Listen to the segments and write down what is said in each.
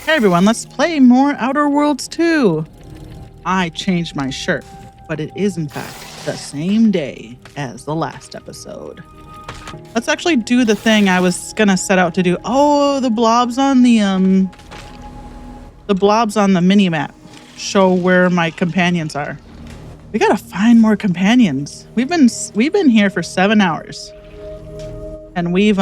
Hey everyone, let's play more Outer Worlds 2. I changed my shirt, but it is in fact the same day as the last episode. Let's actually do the thing I was gonna set out to do. Oh, the blobs on the mini-map show where my companions are. We gotta find more companions. We've been here for 7 hours. And we've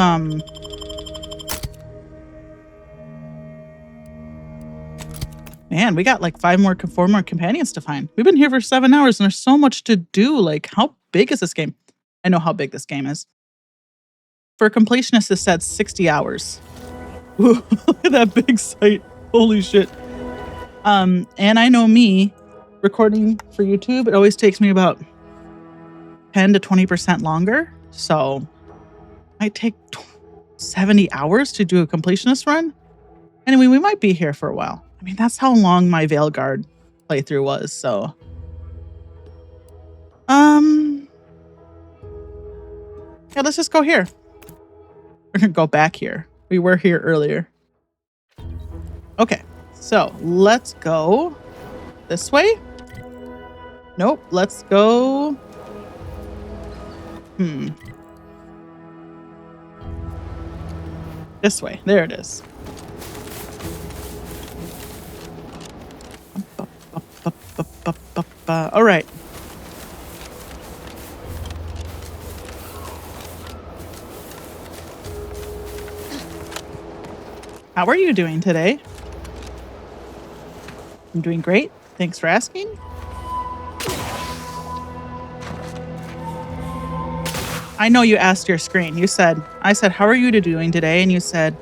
Man, we got like 4 more companions to find. We've been here for 7 hours and there's so much to do. Like, how big is this game? I know how big this game is. For a completionist, it said 60 hours. Ooh, look at that big site. Holy shit. And I know me, recording for YouTube, it always takes me about 10 to 20% longer. So it might take 70 hours to do a completionist run. Anyway, we might be here for a while. I mean, that's how long my Veilguard playthrough was, so. Yeah, let's just go here. We're gonna go back here. We were here earlier. Okay, so let's go this way. Nope, let's go. This way, there it is. All right. How are you doing today? I'm doing great. Thanks for asking. I know you asked your screen. I said, how are you doing today? And you said,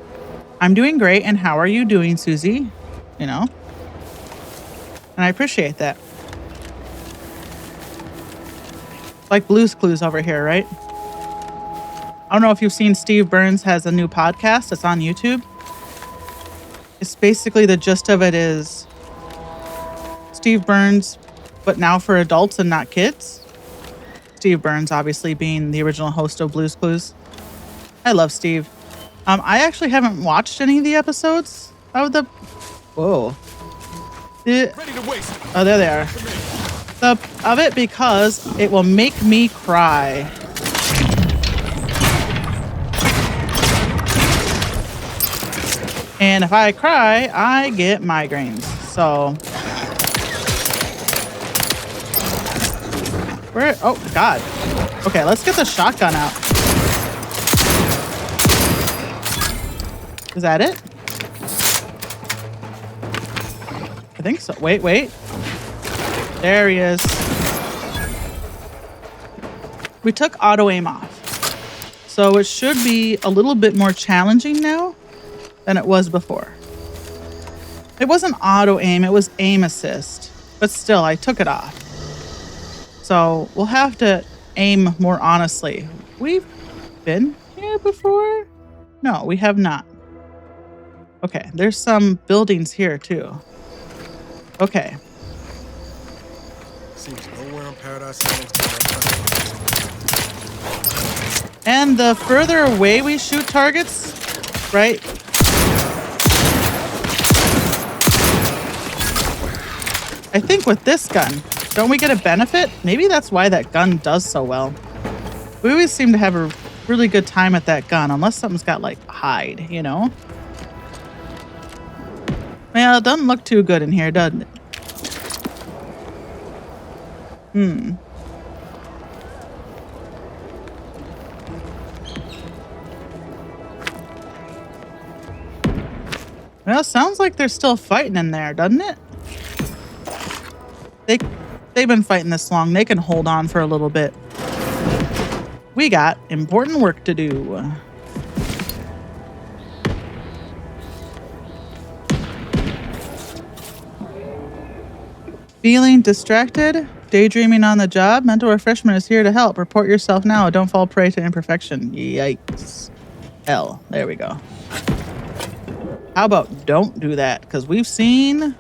I'm doing great. And how are you doing, Susie? You know? And I appreciate that. Like Blue's Clues over here, right? I don't know if you've seen Steve Burns has a new podcast. It's on YouTube. It's basically the gist of it is Steve Burns, but now for adults and not kids. Steve Burns, obviously being the original host of Blue's Clues. I love Steve. I actually haven't watched any of the episodes of the... Whoa. Oh, there they are. Of it because it will make me cry. And if I cry, I get migraines. So... Where? Oh, God. Okay, let's get the shotgun out. Is that it? I think so. Wait. There he is. We took auto aim off. So it should be a little bit more challenging now than it was before. It wasn't auto aim, it was aim assist. But still, I took it off. So we'll have to aim more honestly. We've been here before? No, we have not. Okay, there's some buildings here too. Okay. Seems nowhere in Paradise. And the further away we shoot targets, right? I think with this gun, don't we get a benefit? Maybe that's why that gun does so well. We always seem to have a really good time at that gun, unless something's got like hide, you know? Well, it doesn't look too good in here, doesn't it? Well, sounds like they're still fighting in there, doesn't it? They've been fighting this long. They can hold on for a little bit. We got important work to do. Feeling distracted? Daydreaming on the job? Mental refreshment is here to help. Report yourself now. Don't fall prey to imperfection. Yikes. L. There we go. How about don't do that? Because we've seen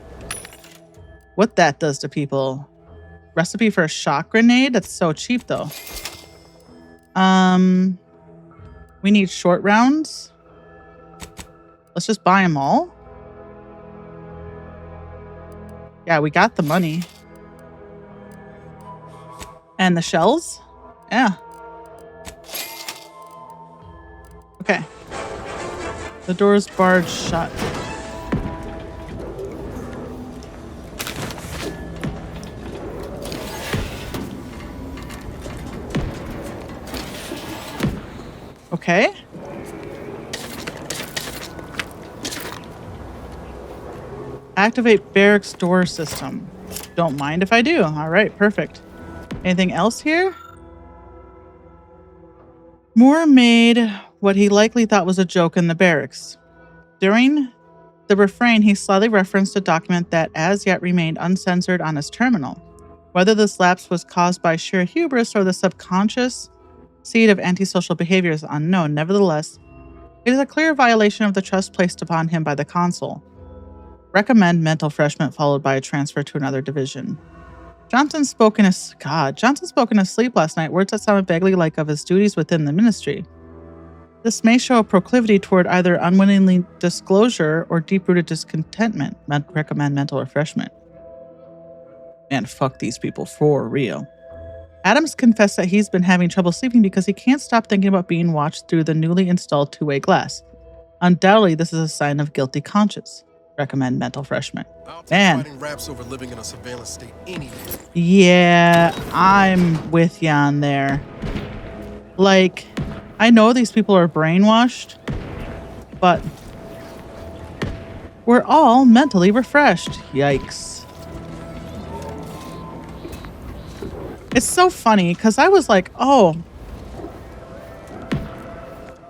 what that does to people. Recipe for a shock grenade? That's so cheap though. We need short rounds. Let's just buy them all. Yeah, we got the money. And the shells? Yeah. Okay. The door's barred shut. Okay. Activate barracks door system. Don't mind if I do. All right, perfect. Anything else here? Moore made what he likely thought was a joke in the barracks. During the refrain, he slyly referenced a document that as yet remained uncensored on his terminal. Whether this lapse was caused by sheer hubris or the subconscious seed of antisocial behavior is unknown. Nevertheless, it is a clear violation of the trust placed upon him by the consul. Recommend mental refreshment followed by a transfer to another division. Johnson spoke in his sleep last night, words that sounded vaguely like of his duties within the ministry. This may show a proclivity toward either unwittingly disclosure or deep-rooted discontentment. Recommend mental refreshment. Man, fuck these people for real. Adams confessed that he's been having trouble sleeping because he can't stop thinking about being watched through the newly installed two-way glass. Undoubtedly, this is a sign of guilty conscience. Recommend mental refreshment. Man. Raps over living in a surveillance state anyway. Yeah, I'm with you on there. Like, I know these people are brainwashed, but we're all mentally refreshed. Yikes. It's so funny because I was like, oh,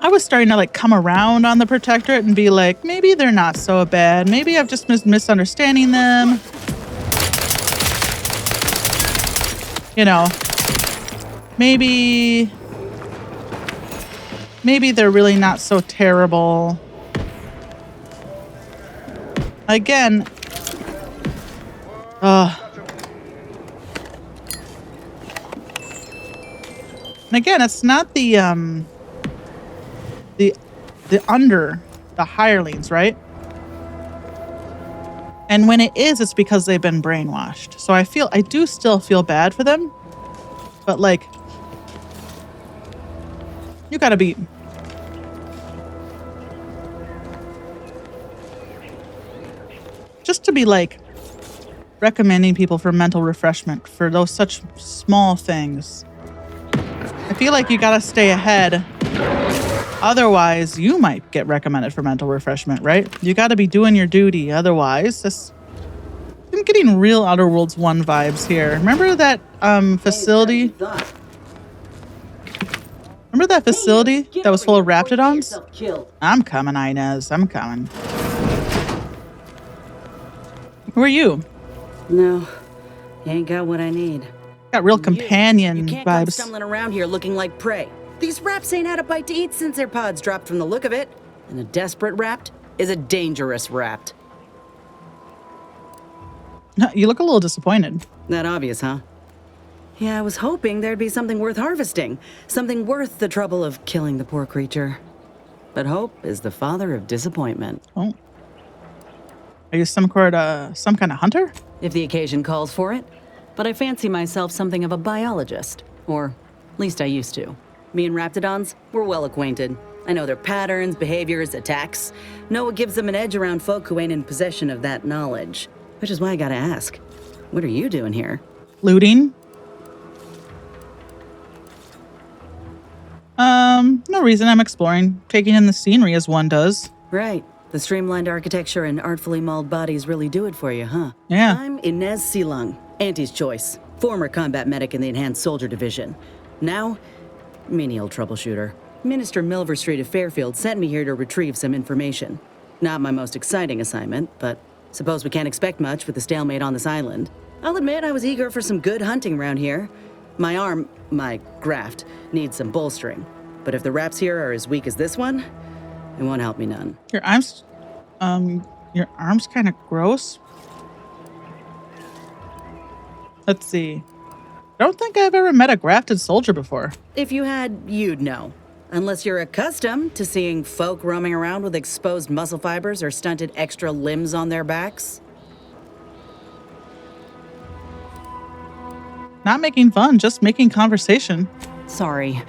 I was starting to like come around on the Protectorate and be like, maybe they're not so bad. Maybe I've just misunderstanding them. You know, maybe they're really not so terrible. Again, and again, it's not the hirelings, right? And when it is, it's because they've been brainwashed. So I do still feel bad for them, but like, you gotta be. Just to be like recommending people for mental refreshment for those such small things. I feel like you gotta stay ahead. Otherwise, you might get recommended for mental refreshment, right? You gotta be doing your duty. Otherwise, I'm getting real Outer Worlds 1 vibes here. Remember that facility? Remember that facility that was full of Raptidons? I'm coming, Inez. I'm coming. Who are you? No, you ain't got what I need. Got real companion you can't vibes. Come stumbling around here looking like prey. These raps ain't had a bite to eat since their pods dropped from the look of it. And a desperate rapt is a dangerous rapt. You look a little disappointed. That obvious, huh? Yeah, I was hoping there'd be something worth harvesting. Something worth the trouble of killing the poor creature. But hope is the father of disappointment. Oh. Are you some kind of hunter? If the occasion calls for it. But I fancy myself something of a biologist. Or, at least I used to. Me and Raptidons, we're well acquainted. I know their patterns, behaviors, attacks. Know what gives them an edge around folk who ain't in possession of that knowledge. Which is why I gotta ask, what are you doing here? Looting. No reason. I'm exploring. Taking in the scenery as one does. Right. The streamlined architecture and artfully mauled bodies really do it for you, huh? Yeah. I'm Inez Silung, Auntie's choice. Former combat medic in the Enhanced Soldier Division. Now, menial troubleshooter. Minister Milver Street of Fairfield sent me here to retrieve some information. Not my most exciting assignment, but suppose we can't expect much with the stalemate on this island. I'll admit I was eager for some good hunting around here. My graft, needs some bolstering. But if the raps here are as weak as this one, it won't help me none. Your arm's kind of gross. Let's see. I don't think I've ever met a grafted soldier before. If you had, you'd know. Unless you're accustomed to seeing folk roaming around with exposed muscle fibers or stunted extra limbs on their backs. Not making fun, just making conversation. Sorry.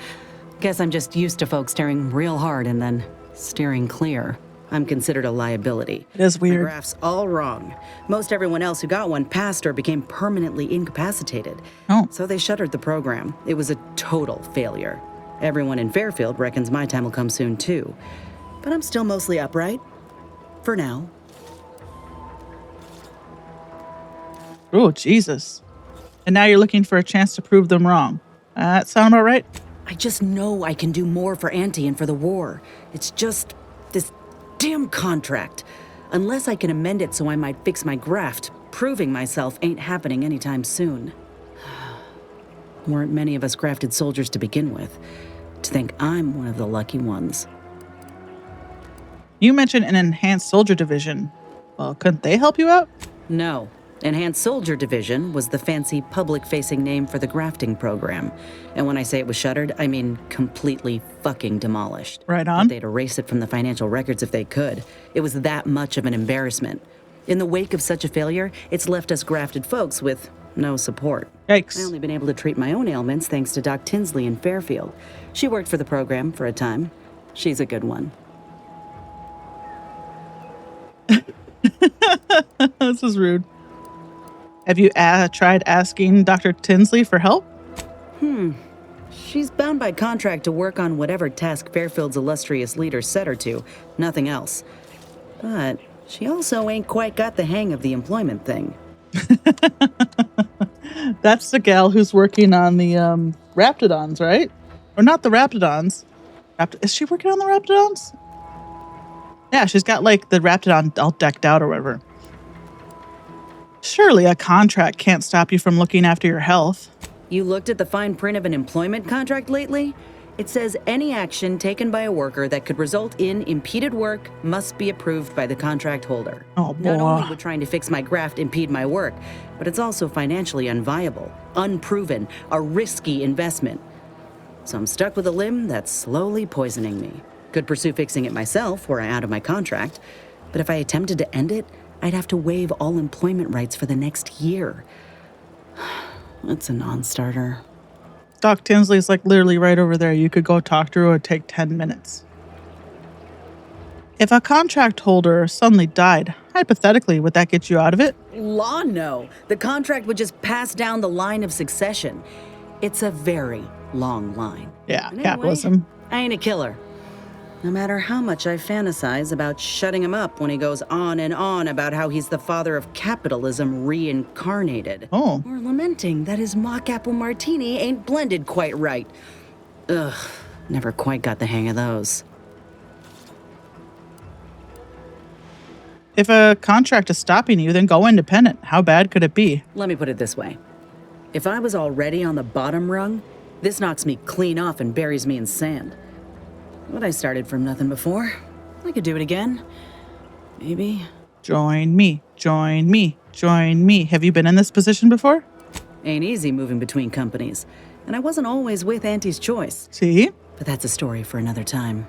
Guess I'm just used to folks staring real hard and then steering clear. I'm considered a liability. It is My weird. graph's all wrong. Most everyone else who got one passed or became permanently incapacitated. Oh. So they shuttered the program. It was a total failure. Everyone in Fairfield reckons my time will come soon too. But I'm still mostly upright. For now. Oh, Jesus. And now you're looking for a chance to prove them wrong. That sound about right? I just know I can do more for Auntie and for the war. It's just this damn contract. Unless I can amend it so I might fix my graft, proving myself ain't happening anytime soon. Weren't many of us grafted soldiers to begin with. To think I'm one of the lucky ones. You mentioned an enhanced soldier division. Well, couldn't they help you out? No. Enhanced Soldier Division was the fancy public-facing name for the grafting program. And when I say it was shuttered, I mean completely fucking demolished. Right But on. they'd erase it from the financial records if they could. It was that much of an embarrassment. In the wake of such a failure, it's left us grafted folks with no support. I've Yikes. only been able to treat my own ailments thanks to Doc Tinsley in Fairfield. She worked for the program for a time. She's a good one. This is rude. Have you tried asking Dr. Tinsley for help? She's bound by contract to work on whatever task Fairfield's illustrious leader set her to, nothing else. But she also ain't quite got the hang of the employment thing. That's the gal who's working on the Raptidons, right? Or not the Raptidons. Is she working on the Raptidons? Yeah, she's got like the Raptidon all decked out or whatever. Surely a contract can't stop you from looking after your health. You looked at the fine print of an employment contract lately? It says any action taken by a worker that could result in impeded work must be approved by the contract holder. Oh, Not only boy. would trying to fix my graft impede my work, but it's also financially unviable, unproven, a risky investment. So I'm stuck with a limb that's slowly poisoning me. Could pursue fixing it myself were I out of my contract, but if I attempted to end it, I'd have to waive all employment rights for the next year. That's a non-starter. Doc Tinsley's like literally right over there. You could go talk to her. It would take 10 minutes. If a contract holder suddenly died, hypothetically, would that get you out of it? Law, no. The contract would just pass down the line of succession. It's a very long line. Yeah, And anyway, capitalism. I ain't a killer. No matter how much I fantasize about shutting him up when he goes on and on about how he's the father of capitalism reincarnated. Oh. Or lamenting that his mock apple martini ain't blended quite right. Ugh, never quite got the hang of those. If a contract is stopping you, then go independent. How bad could it be? Let me put it this way. If I was already on the bottom rung, this knocks me clean off and buries me in sand. But I started from nothing before. I could do it again. Maybe. Join me, join me, join me. Have you been in this position before? Ain't easy moving between companies. And I wasn't always with Auntie's choice. See? But that's a story for another time.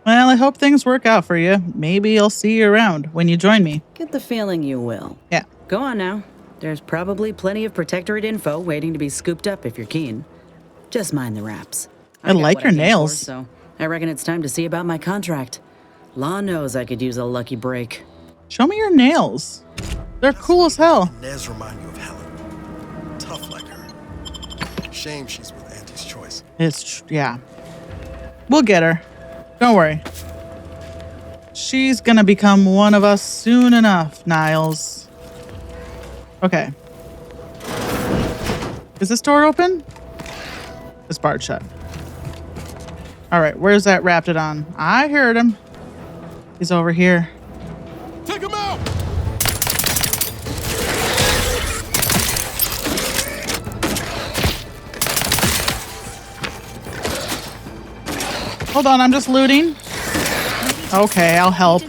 Well, I hope things work out for you. Maybe I'll see you around when you join me. Get the feeling you will. Yeah. Go on now. There's probably plenty of Protectorate info waiting to be scooped up if you're keen. Just mind the wraps. I got like what your came for, nails. so I reckon it's time to see about my contract. Law knows I could use a lucky break. Show me your nails. They're cool as hell. Nez remind you of Helen. Tough like her. Shame she's with Auntie's choice. Yeah. We'll get her. Don't worry. She's gonna become one of us soon enough, Niles. Okay. Is this door open? It's barred shut. All right, where's that Raptidon? I heard him. He's over here. Take him out! Hold on, I'm just looting. Okay, I'll help.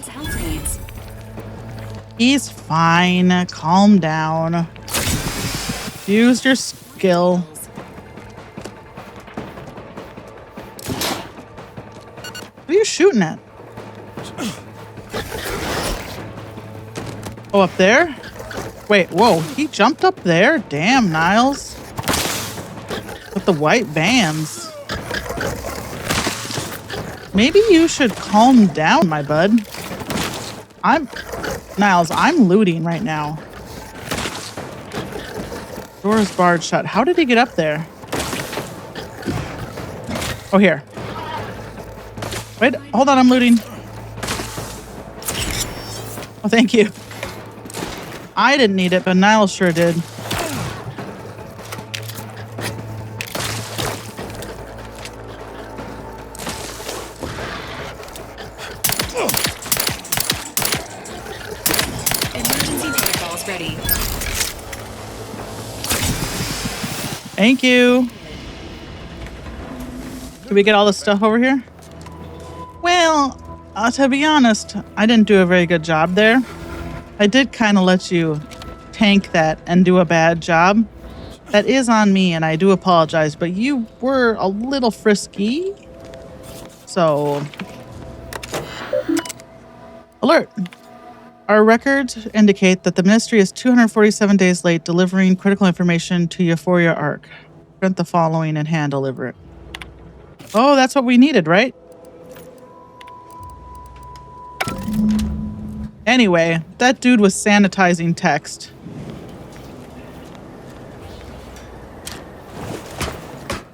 He's fine. Calm down. Use your skill. What are you shooting at? Oh, up there? Wait, whoa, he jumped up there? Damn, Niles. With the white bands. Maybe you should calm down, my bud. Niles, I'm looting right now. Door is barred shut. How did he get up there? Oh, here. Wait, hold on, I'm looting. Oh, thank you. I didn't need it, but Niles sure did. Emergency protocols ready. Thank you. Did we get all this stuff over here? Well, to be honest, I didn't do a very good job there. I did kind of let you tank that and do a bad job. That is on me, and I do apologize, but you were a little frisky. So, alert. Our records indicate that the Ministry is 247 days late delivering critical information to Euphoria Arc. Print the following and hand deliver it. Oh, that's what we needed, right? Anyway, that dude was sanitizing text.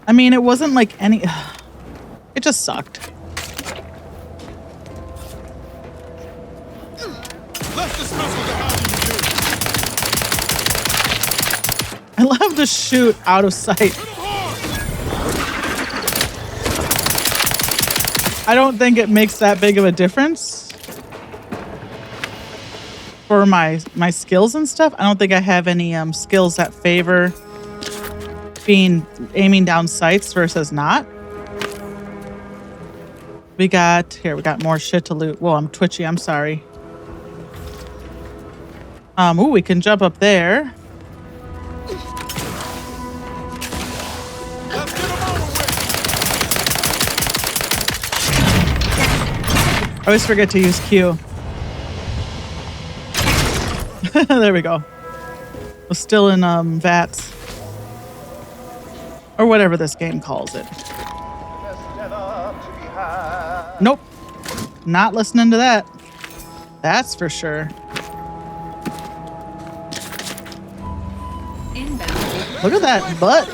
I mean, it wasn't like any... It just sucked. Let's discuss what the hell you do. I love the shoot out of sight. I don't think it makes that big of a difference for my skills and stuff. I don't think I have any skills that favor aiming down sights versus not. We got more shit to loot. Whoa, I'm twitchy. I'm sorry. Ooh, we can jump up there. Let's get him over with. I always forget to use Q. There we go. We're still in VATS. Or whatever this game calls it. Nope. Not listening to that. That's for sure. Inbound. Look at that butt.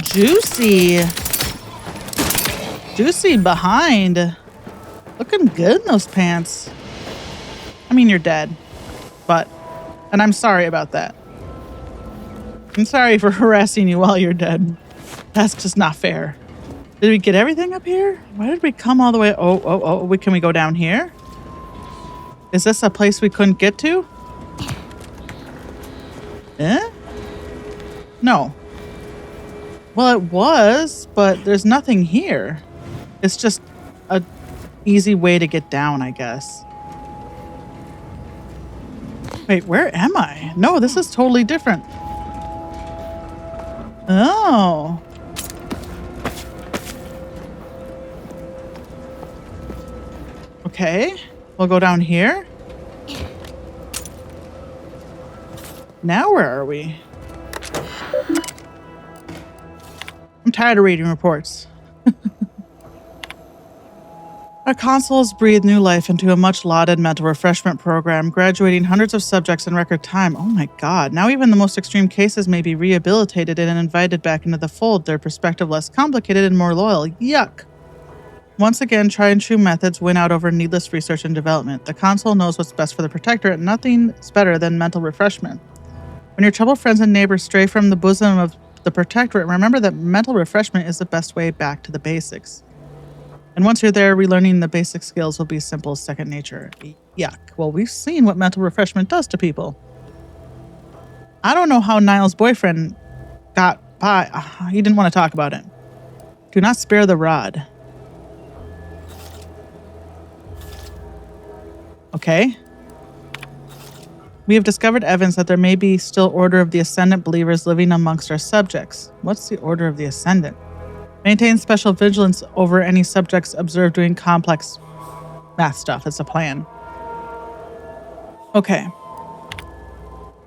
Juicy. Juicy behind. Looking good in those pants. I mean, you're dead. And I'm sorry about that. I'm sorry for harassing you while you're dead. That's just not fair. Did we get everything up here? Why did we come all the way? Oh, can we go down here? Is this a place we couldn't get to? Eh? No. Well, it was, but there's nothing here. It's just a easy way to get down, I guess. Wait, where am I? No, this is totally different. Oh. Okay, we'll go down here. Now where are we? I'm tired of reading reports. Our console has breathed new life into a much-lauded mental refreshment program, graduating hundreds of subjects in record time. Oh my god, now even the most extreme cases may be rehabilitated and invited back into the fold, their perspective less complicated and more loyal. Yuck! Once again, tried-and-true methods win out over needless research and development. The console knows what's best for the Protectorate, nothing's better than mental refreshment. When your troubled friends and neighbors stray from the bosom of the Protectorate, remember that mental refreshment is the best way back to the basics. And once you're there, relearning the basic skills will be simple as second nature. Yuck. Well, we've seen what mental refreshment does to people. I don't know how Niles' boyfriend got by. He didn't want to talk about it. Do not spare the rod. Okay. We have discovered evidence that there may be still Order of the Ascendant believers living amongst our subjects. What's the Order of the Ascendant? Maintain special vigilance over any subjects observed doing complex math stuff. It's a plan. Okay.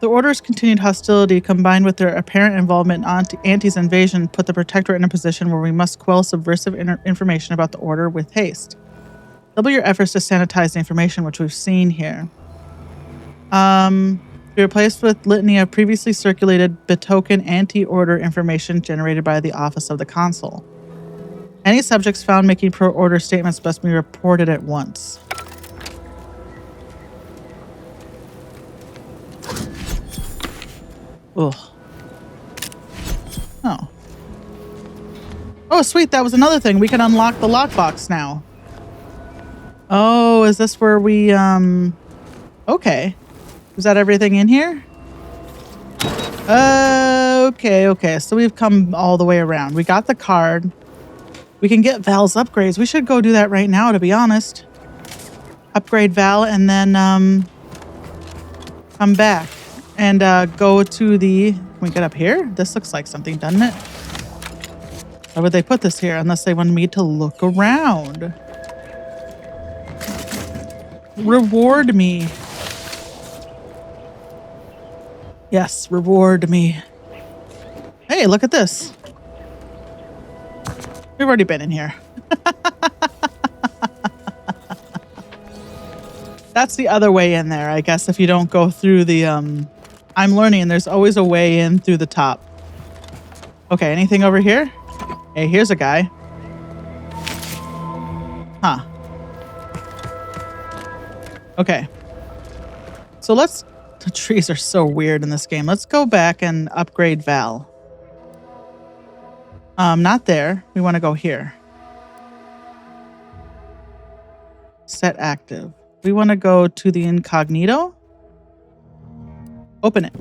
The Order's continued hostility, combined with their apparent involvement in Auntie's invasion, put the Protectorate in a position where we must quell subversive information about the Order with haste. Double your efforts to sanitize the information, which we've seen here. Be replaced with litany of previously circulated betoken anti-Order information generated by the Office of the Consul. Any subjects found making pro-Order statements must be reported at once. Ugh. Oh. Oh, sweet. That was another thing. We can unlock the lockbox now. Oh, is this where we, okay. Is that everything in here? Okay. So we've come all the way around. We got the card. We can get Val's upgrades. We should go do that right now, to be honest. Upgrade Val and then, come back. And go to the... Can we get up here? This looks like something, doesn't it? Why would they put this here unless they wanted me to look around? Reward me. Yes, reward me. Hey, look at this. We've already been in here. That's the other way in there, I guess, if you don't go through the... I'm learning there's always a way in through the top. Okay, anything over here? Hey, here's a guy. Huh. Okay. So let's... The trees are so weird in this game. Let's go back and upgrade Val. Not there. We want to go here. Set active. We want to go to the incognito. Open it.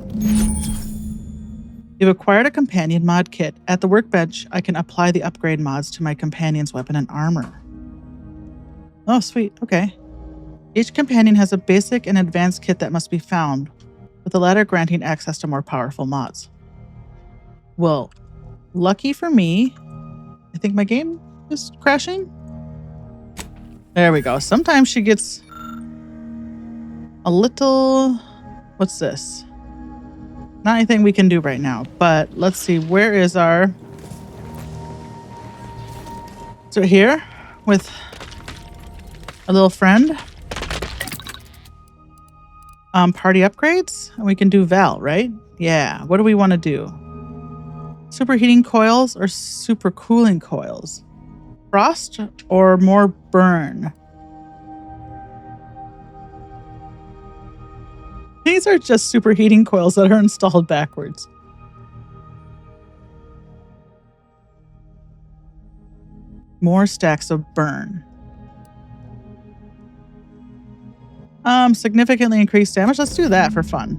You've acquired a companion mod kit. At the workbench, I can apply the upgrade mods to my companion's weapon and armor. Oh, sweet. Okay. Each companion has a basic and advanced kit that must be found, with the latter granting access to more powerful mods. Well, lucky for me, I think my game is crashing. There we go. Sometimes she gets a little... What's this? Not anything we can do right now, but let's see. Where is our... So here with a little friend. Party upgrades. And we can do Val, right? Yeah. What do we want to do? Superheating coils or super cooling coils? Frost or more burn? These are just superheating coils that are installed backwards. More stacks of burn. Significantly increased damage. Let's do that for fun.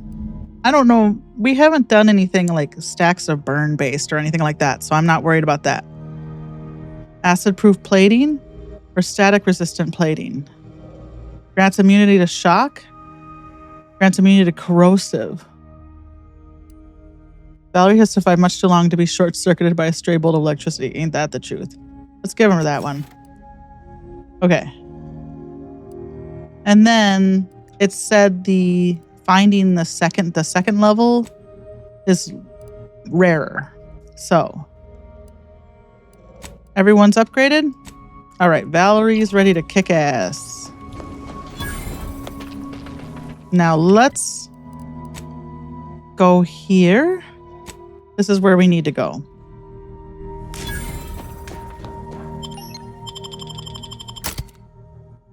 I don't know. We haven't done anything like stacks of burn based or anything like that, so I'm not worried about that. Acid-proof plating or static resistant plating? Grants immunity to shock. Grants immunity to corrosive. Valerie has survived much too long to be short-circuited by a stray bolt of electricity. Ain't that the truth? Let's give her that one. Okay. And then it said the finding the second level is rarer. So everyone's upgraded? All right, Valerie's ready to kick ass. Now let's go here. This is where we need to go.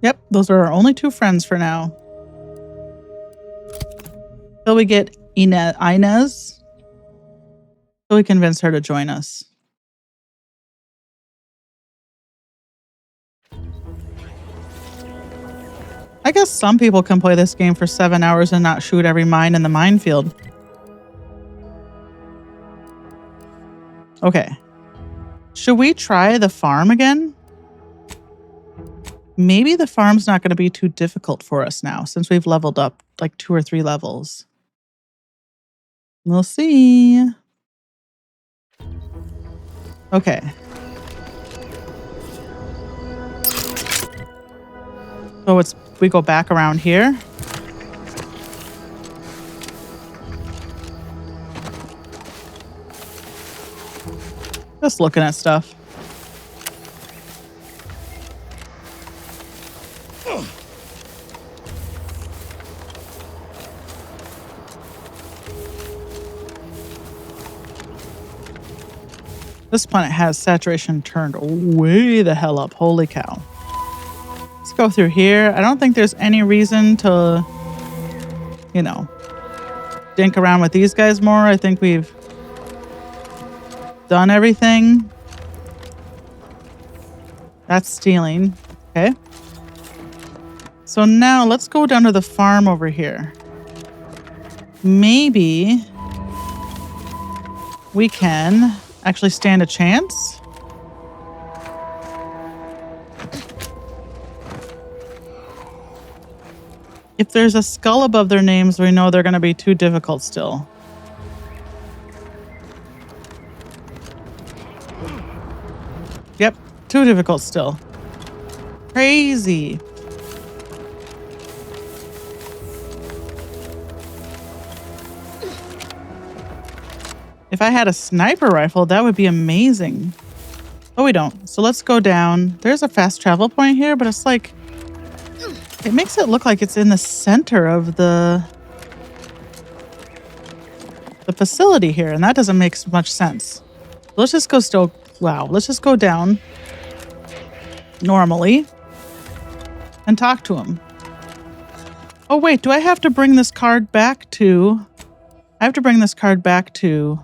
Yep, those are our only two friends for now. Till we get Inez. Till we convince her to join us. I guess some people can play this game for 7 hours and not shoot every mine in the minefield. Okay. Should we try the farm again? Maybe the farm's not going to be too difficult for us now since we've leveled up like 2 or 3 levels. We'll see. Okay. So we go back around here. Just looking at stuff. This planet has saturation turned way the hell up. Holy cow. Let's go through here. I don't think there's any reason to, you know, dink around with these guys more. I think we've done everything. That's stealing. Okay. So now let's go down to the farm over here. Maybe we can actually stand a chance. If there's a skull above their names, we know they're going to be too difficult still. Yep, too difficult still. Crazy. If I had a sniper rifle, that would be amazing. Oh, we don't. So let's go down. There's a fast travel point here, but it's like, it makes it look like it's in the center of the facility here, and that doesn't make much sense. Let's just go still. Wow. Let's just go down normally and talk to him. Oh, wait. Do I have to bring this card back to... I have to bring this card back to...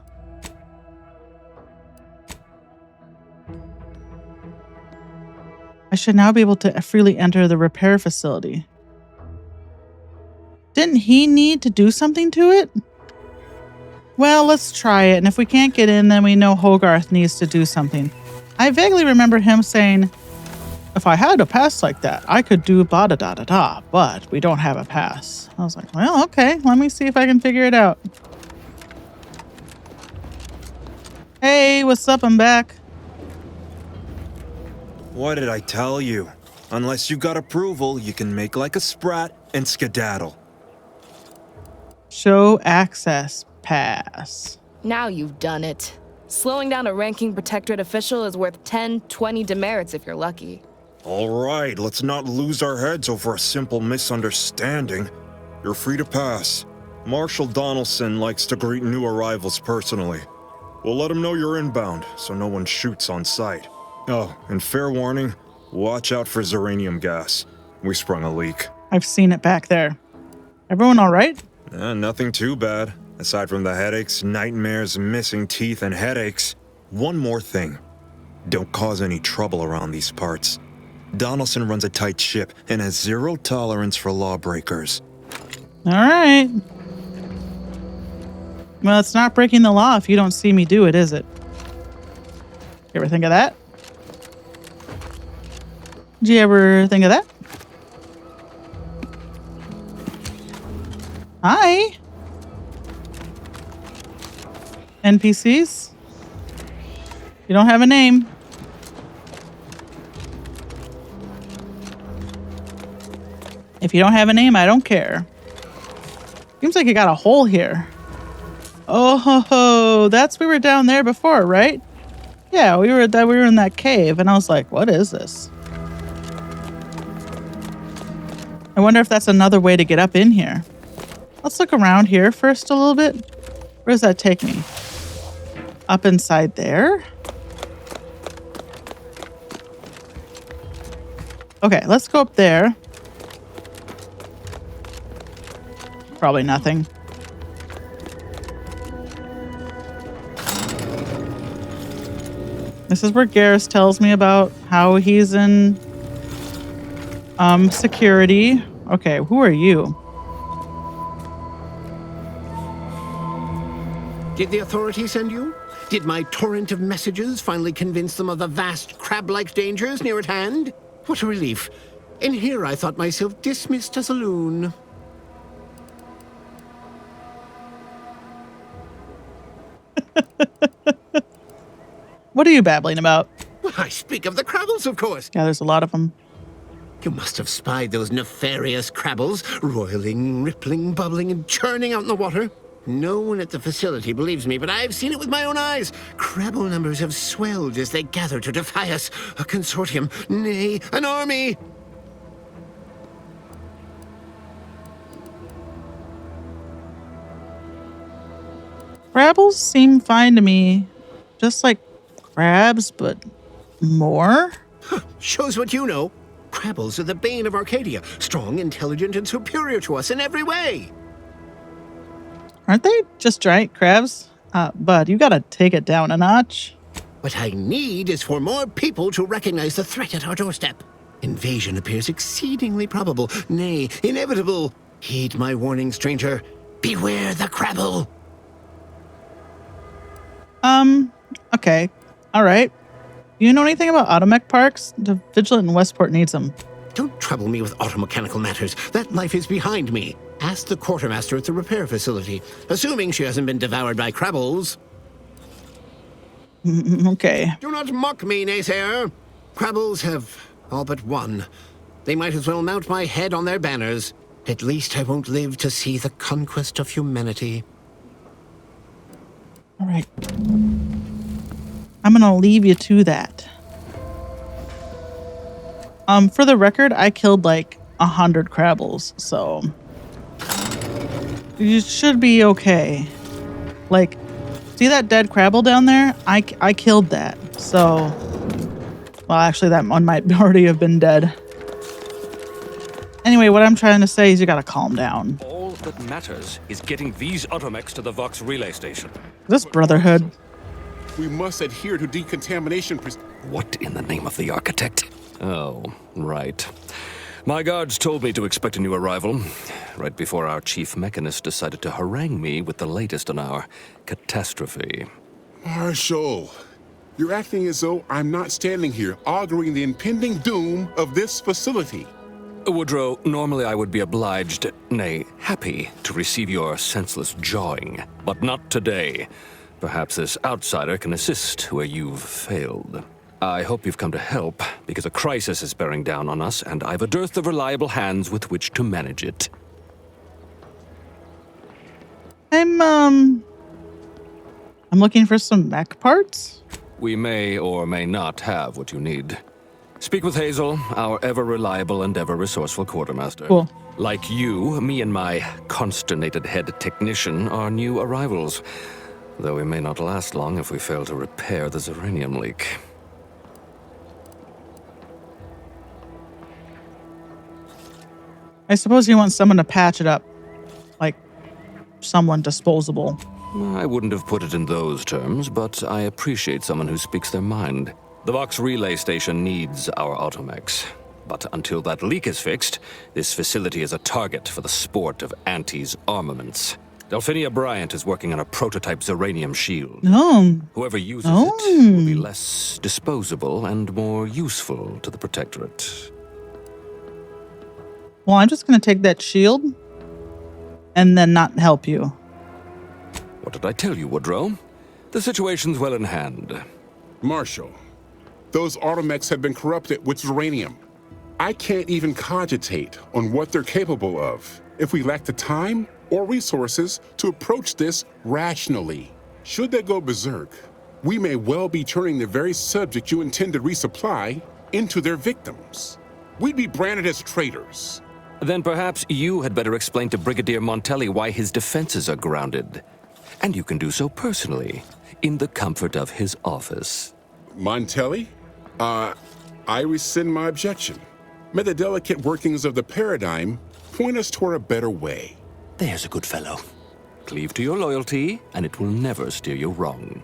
I should now be able to freely enter the repair facility. Didn't he need to do something to it? Well, let's try it. And if we can't get in, then we know Hogarth needs to do something. I vaguely remember him saying, if I had a pass like that, I could do ba-da-da-da-da, but we don't have a pass. I was like, well, okay, let me see if I can figure it out. Hey, what's up? I'm back. What did I tell you? Unless you got approval, you can make like a sprat and skedaddle. Show access pass. Now you've done it. Slowing down a ranking protectorate official is worth 10, 20 demerits if you're lucky. All right, let's not lose our heads over a simple misunderstanding. You're free to pass. Marshal Donaldson likes to greet new arrivals personally. We'll let him know you're inbound, so no one shoots on sight. Oh, and fair warning, watch out for xeranium gas. We sprung a leak. I've seen it back there. Everyone all right? Nothing too bad. Aside from the headaches, nightmares, missing teeth, and headaches. One more thing. Don't cause any trouble around these parts. Donaldson runs a tight ship and has zero tolerance for lawbreakers. All right. Well, it's not breaking the law if you don't see me do it, is it? You ever think of that? Did you ever think of that? Hi. NPCs? You don't have a name. If you don't have a name, I don't care. Seems like you got a hole here. Oh, ho, ho. That's we were down there before, right? Yeah, we were in that cave, and I was like, what is this? I wonder if that's another way to get up in here. Let's look around here first a little bit. Where does that take me? Up inside there? Okay, let's go up there. Probably nothing. This is where Garrus tells me about how he's in security. Okay, who are you? Did the authorities send you? Did my torrent of messages finally convince them of the vast crab-like dangers near at hand? What a relief. In here I thought myself dismissed as a loon. What are you babbling about? I speak of the crabbles, of course. Yeah, there's a lot of them. You must have spied those nefarious crabbles, roiling, rippling, bubbling, and churning out in the water. No one at the facility believes me, but I've seen it with my own eyes. Crabble numbers have swelled as they gather to defy us. A consortium, nay, an army. Crabbles seem fine to me. Just like crabs, but more? Shows what you know. Crabbles are the bane of Arcadia. Strong, intelligent, and superior to us in every way. Aren't they just giant crabs? Bud, you gotta take it down a notch. What I need is for more people to recognize the threat at our doorstep. Invasion appears exceedingly probable, nay, inevitable. Heed my warning, stranger. Beware the crabble. Okay. Alright. Do you know anything about automech parks? The Vigilant in Westport needs them. Don't trouble me with automechanical matters. That life is behind me. Ask the quartermaster at the repair facility, assuming she hasn't been devoured by crabbles. Okay. Do not mock me, naysayer. Crabbles have all but one. They might as well mount my head on their banners. At least I won't live to see the conquest of humanity. Alright. I'm gonna leave you to that. For the record, I killed like 100 crabbles, so you should be okay. Like, see that dead crabble down there? I killed that. So, well, actually, that one might already have been dead. Anyway, what I'm trying to say is you gotta calm down. All that matters is getting these automechs to the Vox relay station. This Brotherhood. We must adhere to decontamination. What in the name of the architect? Oh, right. My guards told me to expect a new arrival, right before our chief mechanist decided to harangue me with the latest on our catastrophe. Marshal, you're acting as though I'm not standing here auguring the impending doom of this facility. Woodrow, normally I would be obliged, nay, happy, to receive your senseless jawing, but not today. Perhaps this outsider can assist where you've failed. I hope you've come to help, because a crisis is bearing down on us, and I've a dearth of reliable hands with which to manage it. I'm looking for some mech parts. We may or may not have what you need. Speak with Hazel, our ever-reliable and ever-resourceful quartermaster. Cool. Like you, me and my consternated head technician are new arrivals, though we may not last long if we fail to repair the uranium leak. I suppose you want someone to patch it up. Like, someone disposable. I wouldn't have put it in those terms, but I appreciate someone who speaks their mind. The Vox relay station needs our automechs. But until that leak is fixed, this facility is a target for the sport of Auntie's armaments. Delphinia Bryant is working on a prototype Zeranium shield. Oh. Whoever uses it will be less disposable and more useful to the Protectorate. Well, I'm just going to take that shield and then not help you. What did I tell you, Woodrow? The situation's well in hand. Marshal, those automechs have been corrupted with uranium. I can't even cogitate on what they're capable of if we lack the time or resources to approach this rationally. Should they go berserk, we may well be turning the very subject you intend to resupply into their victims. We'd be branded as traitors. Then perhaps you had better explain to Brigadier Montelli why his defenses are grounded. And you can do so personally, in the comfort of his office. Montelli? I rescind my objection. May the delicate workings of the paradigm point us toward a better way. There's a good fellow. Cleave to your loyalty, and it will never steer you wrong.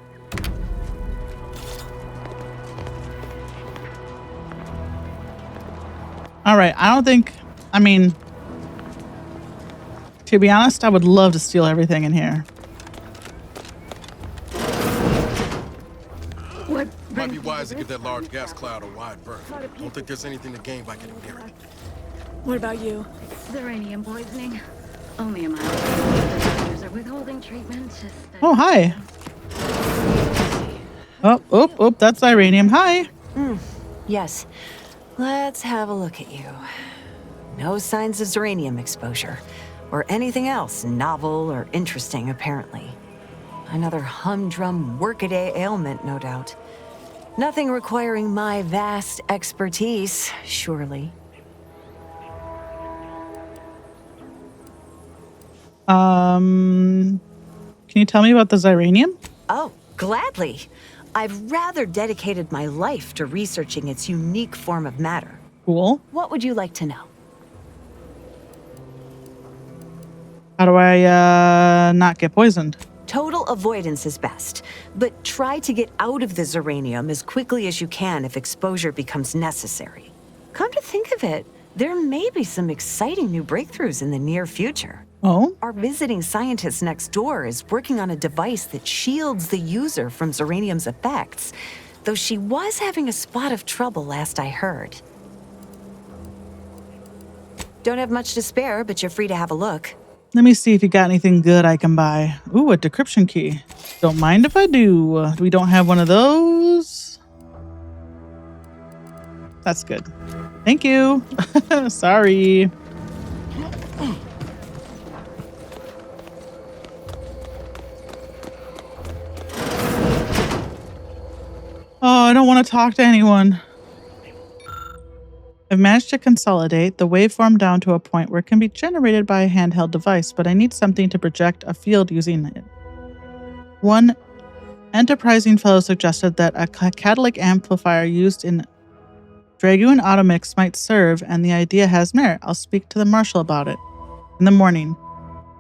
All right, to be honest, I would love to steal everything in here. Might be wise to give that large gas cloud a wide berth. Don't think there's anything to gain by getting near it. What about you? Uranium poisoning. Only a mild. The doctors are withholding treatment. Oh, hi. Oh, that's Iranium. Hi. Yes. Let's have a look at you. No signs of uranium exposure. or anything else novel or interesting, apparently. Another humdrum workaday ailment, no doubt. Nothing requiring my vast expertise, surely. Can you tell me about the Xyranium? Oh, gladly. I've rather dedicated my life to researching its unique form of matter. Cool. What would you like to know? How do I not get poisoned? Total avoidance is best, but try to get out of the Xyranium as quickly as you can if exposure becomes necessary. Come to think of it, there may be some exciting new breakthroughs in the near future. Oh? Our visiting scientist next door is working on a device that shields the user from Xyranium's effects, though she was having a spot of trouble last I heard. Don't have much to spare, but you're free to have a look. Let me see if you got anything good I can buy. Ooh, a decryption key. Don't mind if I do. We don't have one of those. That's good. Thank you. Sorry. Oh, I don't want to talk to anyone. I've managed to consolidate the waveform down to a point where it can be generated by a handheld device, but I need something to project a field using it. One enterprising fellow suggested that a catalytic amplifier used in Dragoon Automix might serve, and the idea has merit. I'll speak to the marshal about it. In the morning.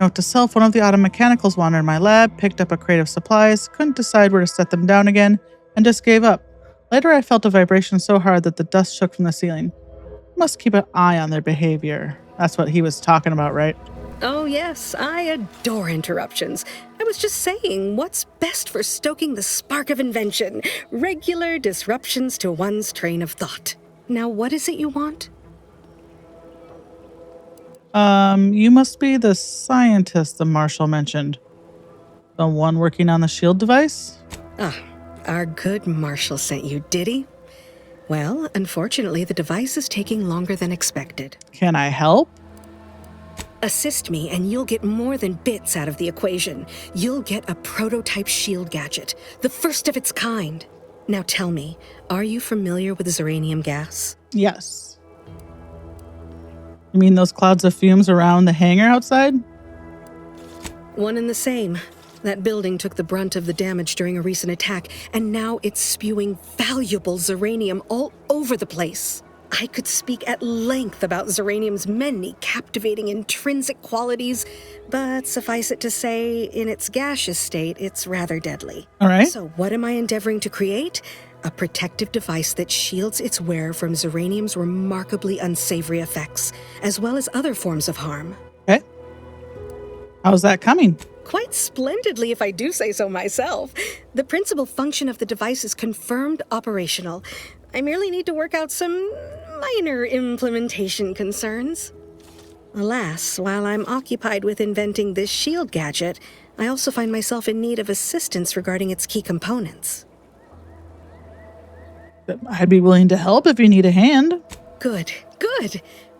Note to self, one of the auto mechanicals wandered my lab, picked up a crate of supplies, couldn't decide where to set them down again, and just gave up. Later, I felt a vibration so hard that the dust shook from the ceiling. Must keep an eye on their behavior. That's what he was talking about, right? Oh, yes, I adore interruptions. I was just saying, what's best for stoking the spark of invention? Regular disruptions to one's train of thought. Now, what is it you want? You must be the scientist the marshal mentioned. The one working on the shield device? Ah, our good marshal sent you, did he? Well, unfortunately, the device is taking longer than expected. Can I help? Assist me, and you'll get more than bits out of the equation. You'll get a prototype shield gadget, the first of its kind. Now tell me, are you familiar with Xyranium gas? Yes. You mean those clouds of fumes around the hangar outside? One and the same. That building took the brunt of the damage during a recent attack, and now it's spewing valuable Xyranium all over the place. I could speak at length about Xyranium's many captivating intrinsic qualities, but suffice it to say, in its gaseous state, it's rather deadly. All right. So what am I endeavoring to create? A protective device that shields its wearer from Xyranium's remarkably unsavory effects, as well as other forms of harm. Okay. How's that coming? Quite splendidly, if I do say so myself. The principal function of the device is confirmed operational. I merely need to work out some minor implementation concerns. Alas, while I'm occupied with inventing this shield gadget, I also find myself in need of assistance regarding its key components. I'd be willing to help if you need a hand. Good.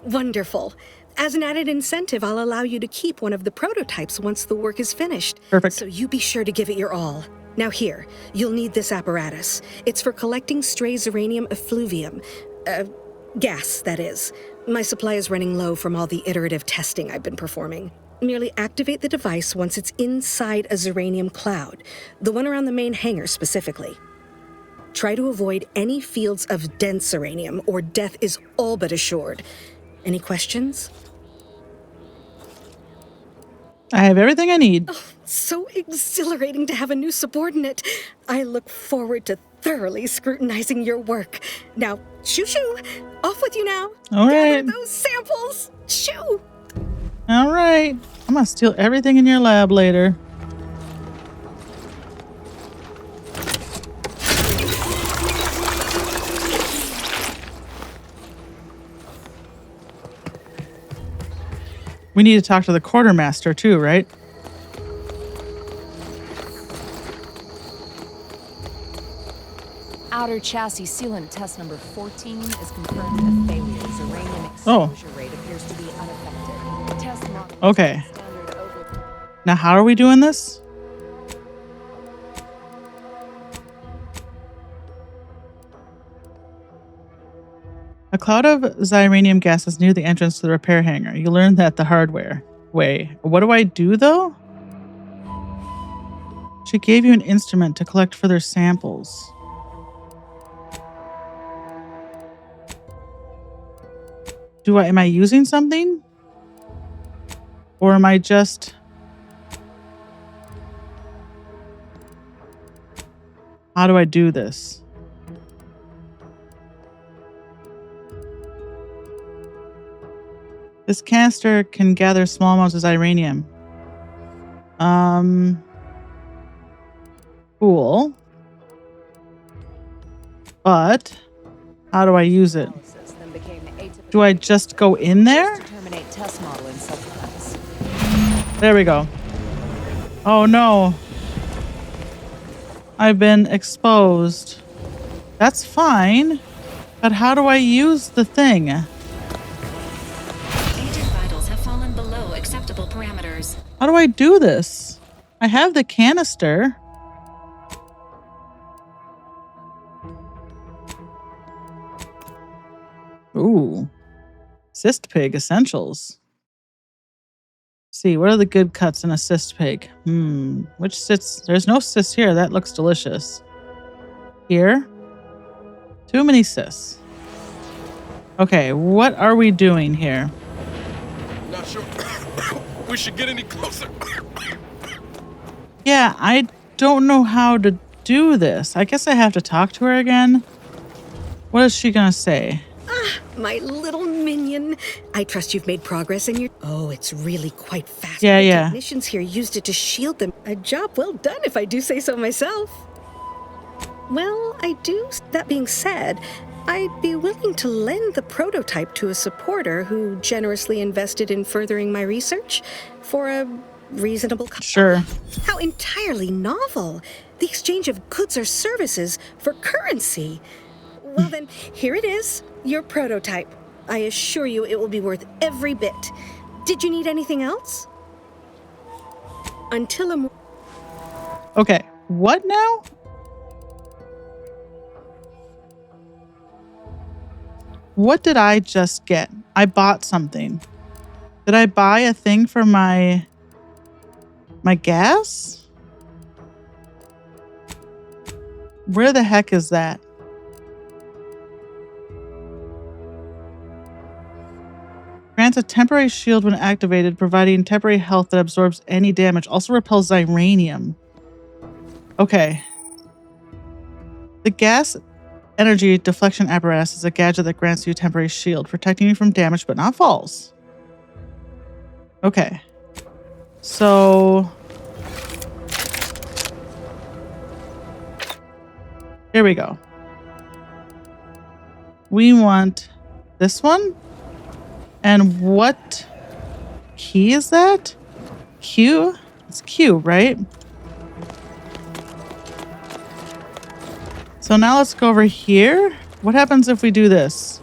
Wonderful. As an added incentive, I'll allow you to keep one of the prototypes once the work is finished. Perfect. So you be sure to give it your all. Now here, you'll need this apparatus. It's for collecting stray Xyranium effluvium. Gas, that is. My supply is running low from all the iterative testing I've been performing. Merely activate the device once it's inside a Xyranium cloud, the one around the main hangar specifically. Try to avoid any fields of dense Xyranium, or death is all but assured. Any questions? I have everything I need. Oh, so exhilarating to have a new subordinate. I look forward to thoroughly scrutinizing your work. Now, shoo-shoo! Off with you now! All right. Gather those samples! Shoo! All right. I'm gonna steal everything in your lab later. We need to talk to the quartermaster too, right? outer chassis sealant test number 14 is confirmed a failure. Uranium Oh. exposure rate appears to be unaffected. Test model Okay. standard over. Now, how are we doing this? A cloud of xyranium gas is near the entrance to the repair hangar. You learn that the hardware way. What do I do, though? She gave you an instrument to collect further samples. Am I using something? Or am I just... How do I do this? This canister can gather small amounts of xyranium. Cool. But how do I use it? Do I just go in there? Terminate test model in self-defense. There we go. Oh no. I've been exposed. That's fine. But how do I use the thing? Agent vitals have fallen below acceptable parameters. How do I do this? I have the canister. Ooh. Cyst pig essentials. See, what are the good cuts in a cyst pig? Which cyst? There's no cyst here. That looks delicious. Here? Too many cysts. Okay, what are we doing here? Not sure we should get any closer. Yeah, I don't know how to do this. I guess I have to talk to her again. What is she gonna say? My little minion. I trust you've made progress in your... Oh, it's really quite fast. Yeah, The yeah. technicians here used it to shield them. A job well done, if I do say so myself. Well, I do. That being said, I'd be willing to lend the prototype to a supporter who generously invested in furthering my research for a reasonable... Sure. How entirely novel. The exchange of goods or services for currency. Well then, here it is, your prototype. I assure you it will be worth every bit. Did you need anything else? Until I'm... Okay, what now? What did I just get? I bought something. Did I buy a thing for my gas? Where the heck is that? Grants a temporary shield when activated, providing temporary health that absorbs any damage. Also repels xyranium. Okay. The gas energy deflection apparatus is a gadget that grants you a temporary shield, protecting you from damage but not falls. Okay. So... here we go. We want this one. And what key is that? Q? It's Q, right? So now let's go over here. What happens if we do this?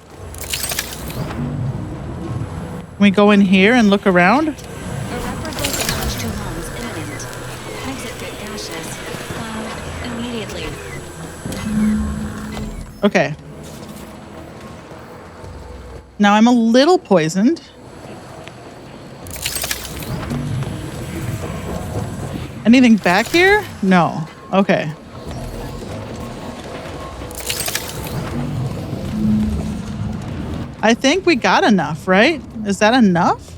Can we go in here and look around? Irreparable damage to homes imminent. Exit gate gaseous. Immediately. Okay. Now I'm a little poisoned. Anything back here? No. Okay. I think we got enough, right? Is that enough?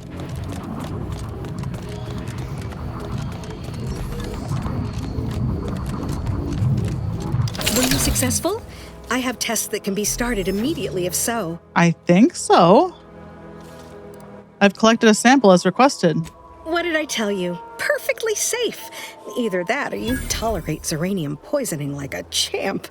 Were you successful? I have tests that can be started immediately if so. I think so. I've collected a sample as requested. What did I tell you? Perfectly safe. Either that or you tolerate xeranium poisoning like a champ.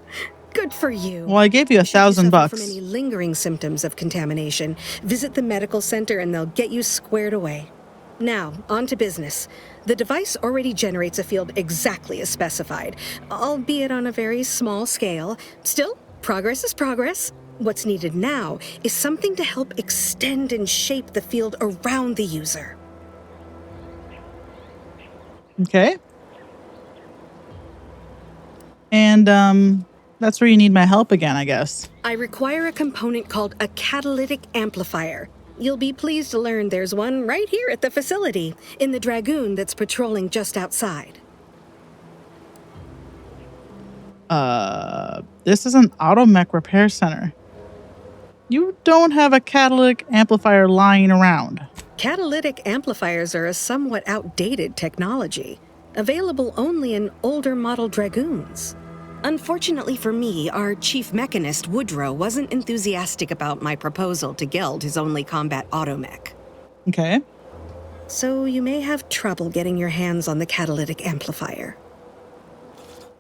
Good for you. Well, I gave you Should you suffer $1,000. from any lingering symptoms of contamination, visit the medical center and they'll get you squared away. Now, on to business. The device already generates a field exactly as specified, albeit on a very small scale. Still, progress is progress. What's needed now is something to help extend and shape the field around the user. Okay. And, that's where you need my help again, I guess. I require a component called a catalytic amplifier. You'll be pleased to learn there's one right here at the facility, in the Dragoon that's patrolling just outside. This is an automech repair center. You don't have a catalytic amplifier lying around. Catalytic amplifiers are a somewhat outdated technology, available only in older model Dragoons. Unfortunately for me, our chief mechanist, Woodrow, wasn't enthusiastic about my proposal to Geld his only combat automech. Okay. So you may have trouble getting your hands on the catalytic amplifier.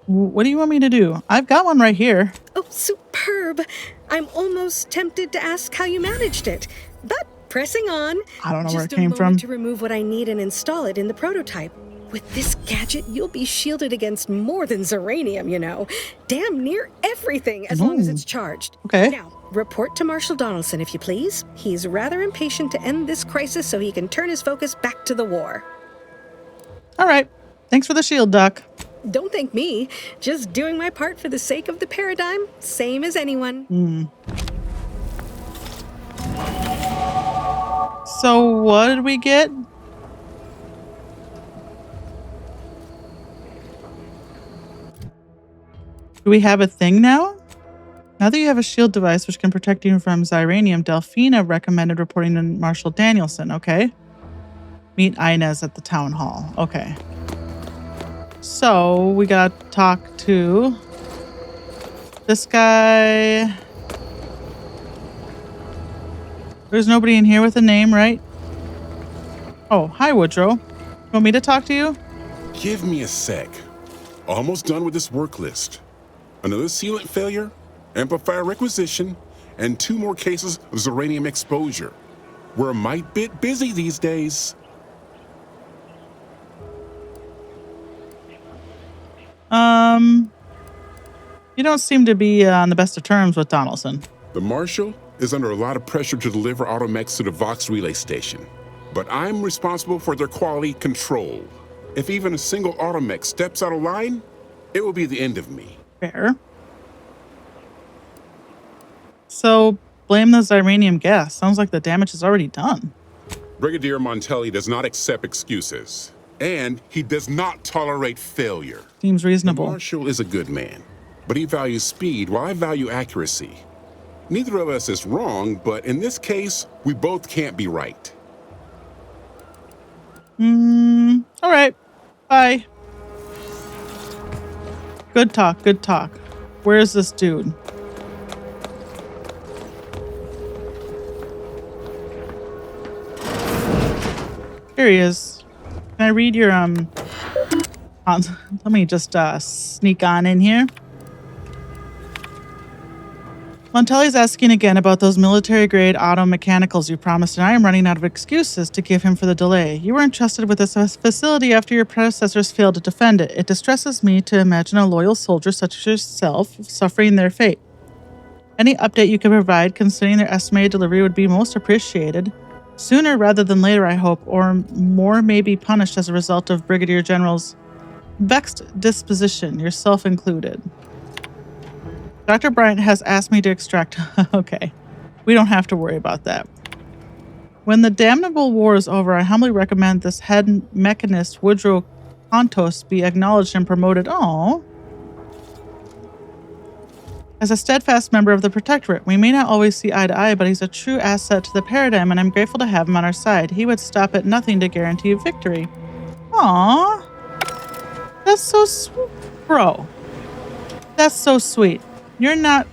What do you want me to do? I've got one right here. Oh, superb! I'm almost tempted to ask how you managed it, but pressing on. I don't know where it Just a came from. moment to remove what I need and install it in the prototype. With this gadget, you'll be shielded against more than Zeranium, you know. Damn near everything, as long as it's charged. Okay. Now, report to Marshal Donaldson, if you please. He's rather impatient to end this crisis so he can turn his focus back to the war. All right. Thanks for the shield, Doc. Don't thank me. Just doing my part for the sake of the paradigm, same as anyone. So what did we get? Do we have a thing now? Now that you have a shield device which can protect you from Zyranium, Delphina recommended reporting to Marshal Danielson, okay? Meet Inez at the town hall. Okay. So we gotta talk to this guy. There's nobody in here with a name, right? Oh, hi, Woodrow. You want me to talk to you? Give me a sec. Almost done with this work list. Another sealant failure, amplifier requisition, and 2 more cases of Zeranium exposure. We're a mite bit busy these days. You don't seem to be on the best of terms with Donaldson. The Marshal is under a lot of pressure to deliver automechs to the Vox relay station, but I'm responsible for their quality control. If even a single automech steps out of line, it will be the end of me. Fair. So, blame the Zyranium gas. Sounds like the damage is already done. Brigadier Montelli does not accept excuses, and he does not tolerate failure. Seems reasonable. The Marshal is a good man, but he values speed while I value accuracy. Neither of us is wrong, but in this case, we both can't be right. All right. Bye. Good talk, good talk. Where is this dude? Here he is. Can I read your, let me just, sneak on in here. Montelli's asking again about those military-grade auto mechanicals you promised, and I am running out of excuses to give him for the delay. You were entrusted with this facility after your predecessors failed to defend it. It distresses me to imagine a loyal soldier such as yourself suffering their fate. Any update you can provide concerning their estimated delivery would be most appreciated. Sooner rather than later, I hope, or more may be punished as a result of Brigadier General's vexed disposition, yourself included. Dr. Bryant has asked me to extract... Okay, we don't have to worry about that. When the damnable war is over, I humbly recommend this head mechanist, Woodrow Contos, be acknowledged and promoted. Aww. As a steadfast member of the Protectorate, we may not always see eye to eye, but he's a true asset to the paradigm, and I'm grateful to have him on our side. He would stop at nothing to guarantee victory. Aww. That's so sweet, bro. That's so sweet. You're not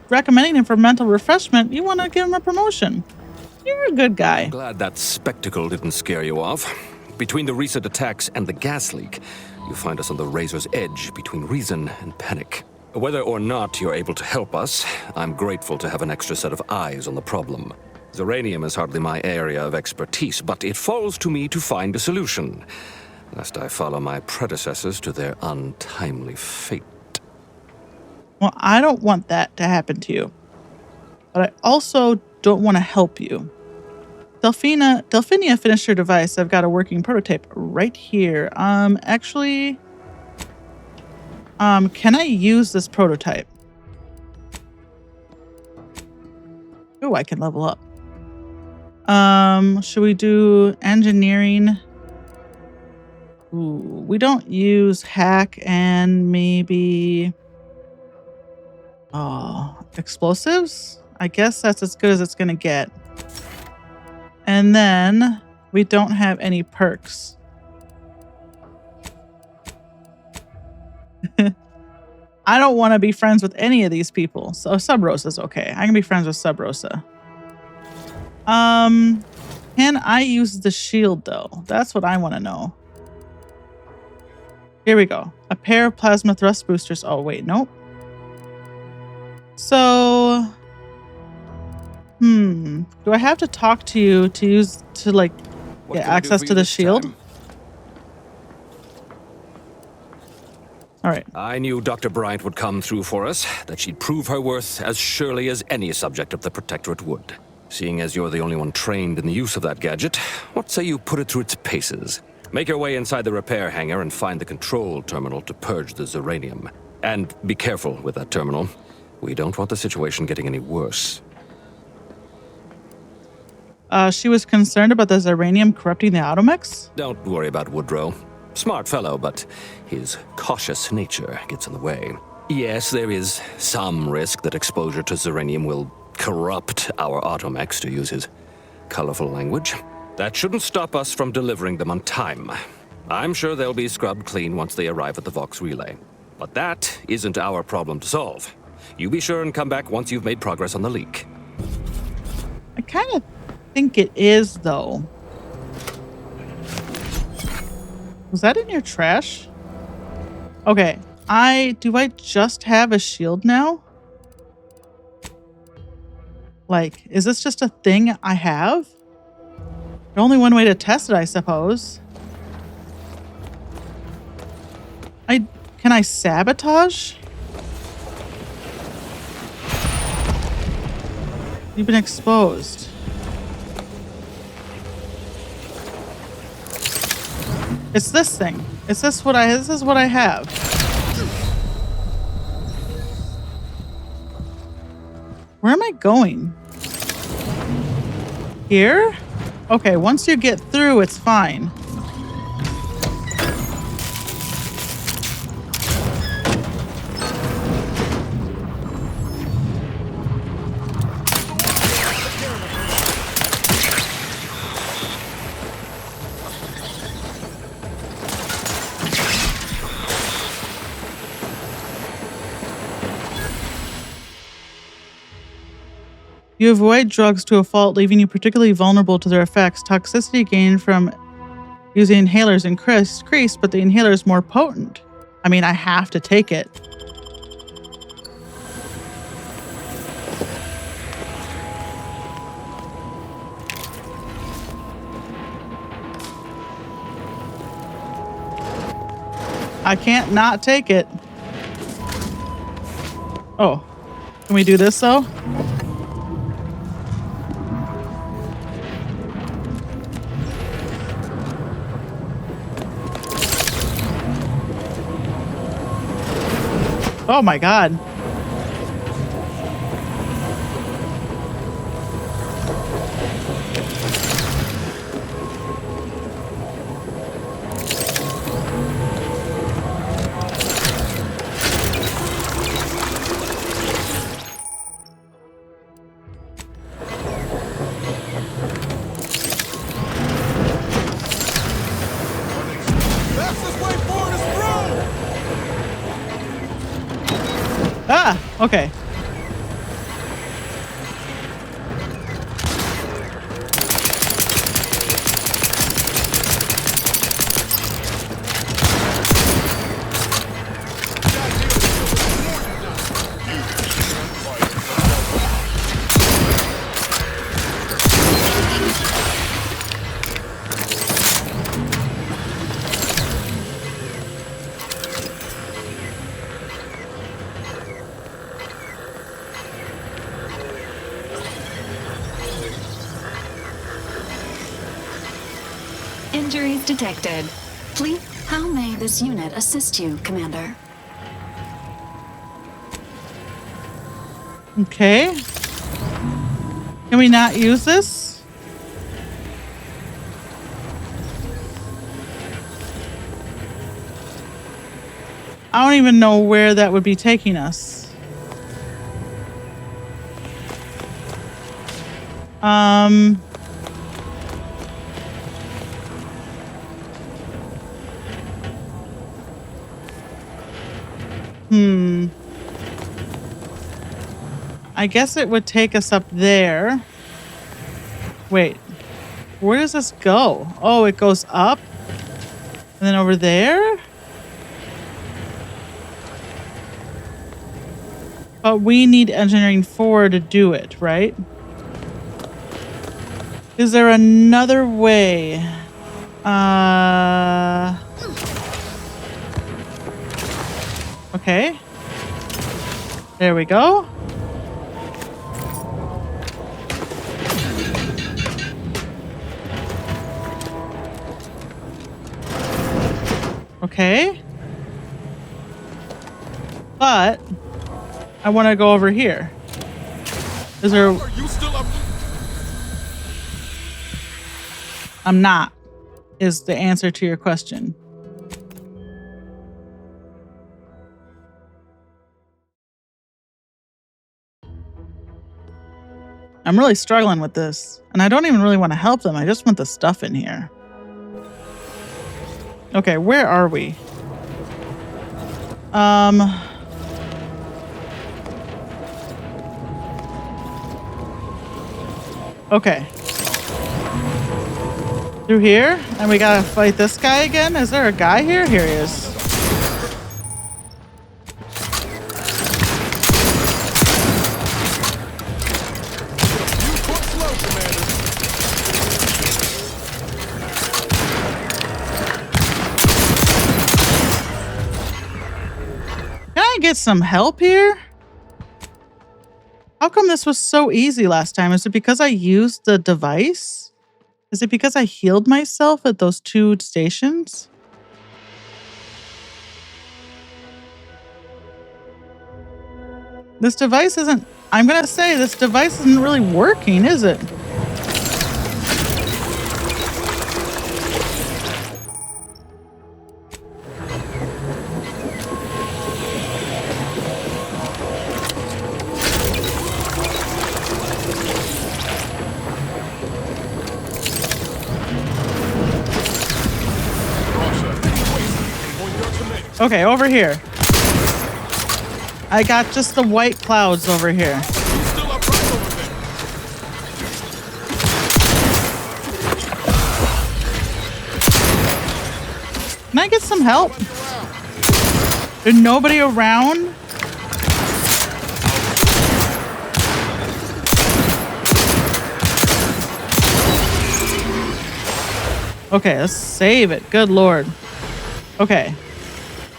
recommending him for mental refreshment. You want to give him a promotion. You're a good guy. I'm glad that spectacle didn't scare you off. Between the recent attacks and the gas leak, you find us on the razor's edge between reason and panic. Whether or not you're able to help us, I'm grateful to have an extra set of eyes on the problem. Uranium is hardly my area of expertise, but it falls to me to find a solution, lest I follow my predecessors to their untimely fate. Well, I don't want that to happen to you. But I also don't want to help you. Delphinia finished her device. I've got a working prototype right here. Actually, can I use this prototype? Oh, I can level up. Should we do engineering? Ooh, we don't use hack and maybe... Oh, explosives? I guess that's as good as it's going to get. And then we don't have any perks. I don't want to be friends with any of these people. So Sub Rosa's okay. I can be friends with Sub Rosa. Can I use the shield though? That's what I want to know. Here we go. A pair of plasma thrust boosters. Oh, wait, nope. So, do I have to talk to you to get access to the shield? All right. I knew Dr. Bryant would come through for us, that she'd prove her worth as surely as any subject of the Protectorate would. Seeing as you're the only one trained in the use of that gadget, what say you put it through its paces? Make your way inside the repair hangar and find the control terminal to purge the uranium. And be careful with that terminal. We don't want the situation getting any worse. She was concerned about the uranium corrupting the automechs? Don't worry about Woodrow. Smart fellow, but his cautious nature gets in the way. Yes, there is some risk that exposure to uranium will corrupt our automechs, to use his colorful language. That shouldn't stop us from delivering them on time. I'm sure they'll be scrubbed clean once they arrive at the Vox relay. But that isn't our problem to solve. You be sure and come back once you've made progress on the leak. I kind of think it is, though. Was that in your trash? Okay. Do I just have a shield now? Like, is this just a thing I have? There's only one way to test it, I suppose. Can I sabotage? You've been exposed. It's this thing. This is what I have. Where am I going? Here? Okay, once you get through, it's fine. You avoid drugs to a fault, leaving you particularly vulnerable to their effects. Toxicity gained from using inhalers increased, but the inhaler is more potent. I mean, I have to take it. I can't not take it. Oh, can we do this though? Oh my God. Ah, okay. Injuries detected. Please, how may this unit assist you, Commander? Okay. Can we not use this? I don't even know where that would be taking us. I guess it would take us up there. Wait, where does this go? Oh, it goes up? And then over there? But we need engineering 4 to do it, right? Is there another way? Okay. There we go. Okay. But I want to go over here. Is there... Are you still up? I'm not, is the answer to your question. I'm really struggling with this, and I don't even really want to help them. I just want the stuff in here. Okay, where are we? Okay. Through here? And we gotta fight this guy again? Is there a guy here? Here he is. Can I get some help here? How come this was so easy last time? Is it because I used the device? Is it because I healed myself at those 2 stations? This device isn't... I'm gonna say this device isn't really working, is it? Okay, over here. I got just the white clouds over here. Can I get some help? There's nobody around? Okay, let's save it. Good Lord. Okay.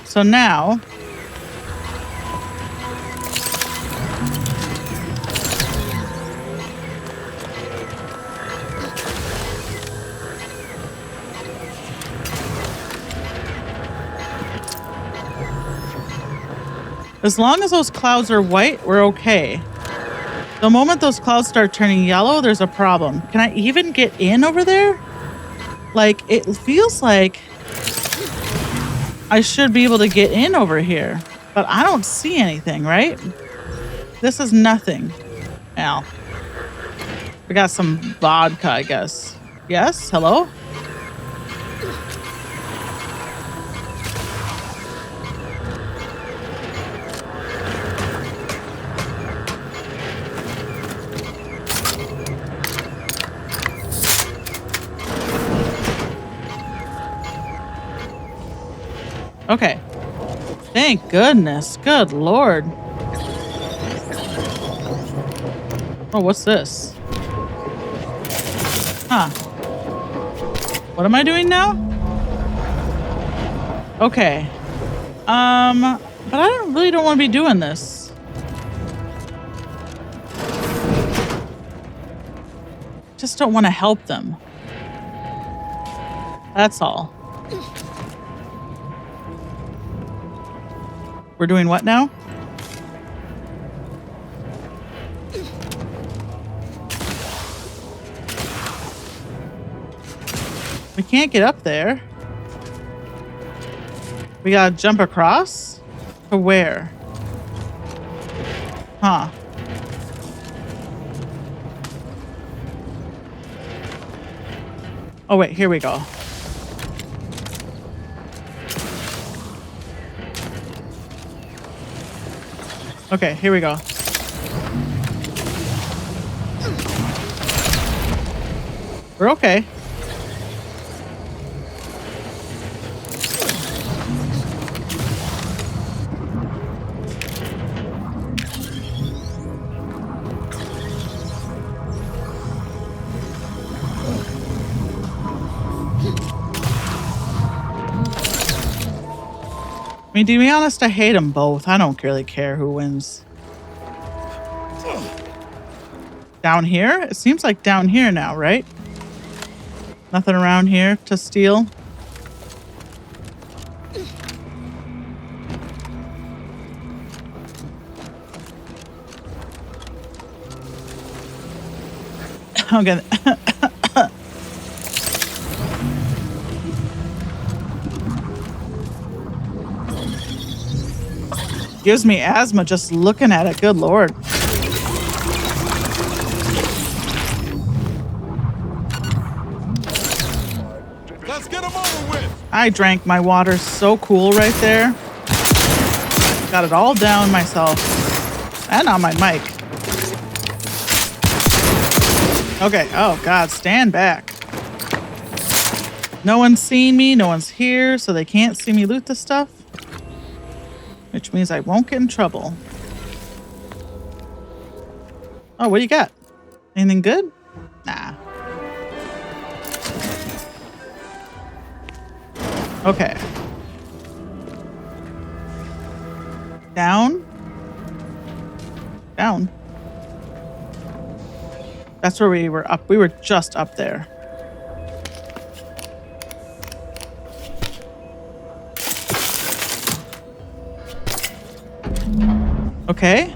So now... as long as those clouds are white, we're okay. The moment those clouds start turning yellow, there's a problem. Can I even get in over there? Like, it feels like I should be able to get in over here, but I don't see anything, right? This is nothing. Now, we got some vodka, I guess. Yes? Hello? Okay. Thank goodness. Good Lord. Oh, what's this? Huh. What am I doing now? Okay. But I really don't want to be doing this. Just don't want to help them. That's all. We're doing what now? We can't get up there. We gotta jump across? To where? Huh. Oh wait, here we go. Okay, here we go. We're okay. I mean, to be honest, I hate them both. I don't really care who wins. Down here? It seems like down here now, right? Nothing around here to steal. Okay. Gives me asthma just looking at it. Good Lord. Let's get him over with. I drank my water so cool right there. Got it all down myself. And on my mic. Okay. Oh, God. Stand back. No one's seen me. No one's here. So they can't see me loot the stuff. Which means I won't get in trouble. Oh, what do you got? Anything good? Nah. Okay. Down. Down. That's where we were up. We were just up there. Okay.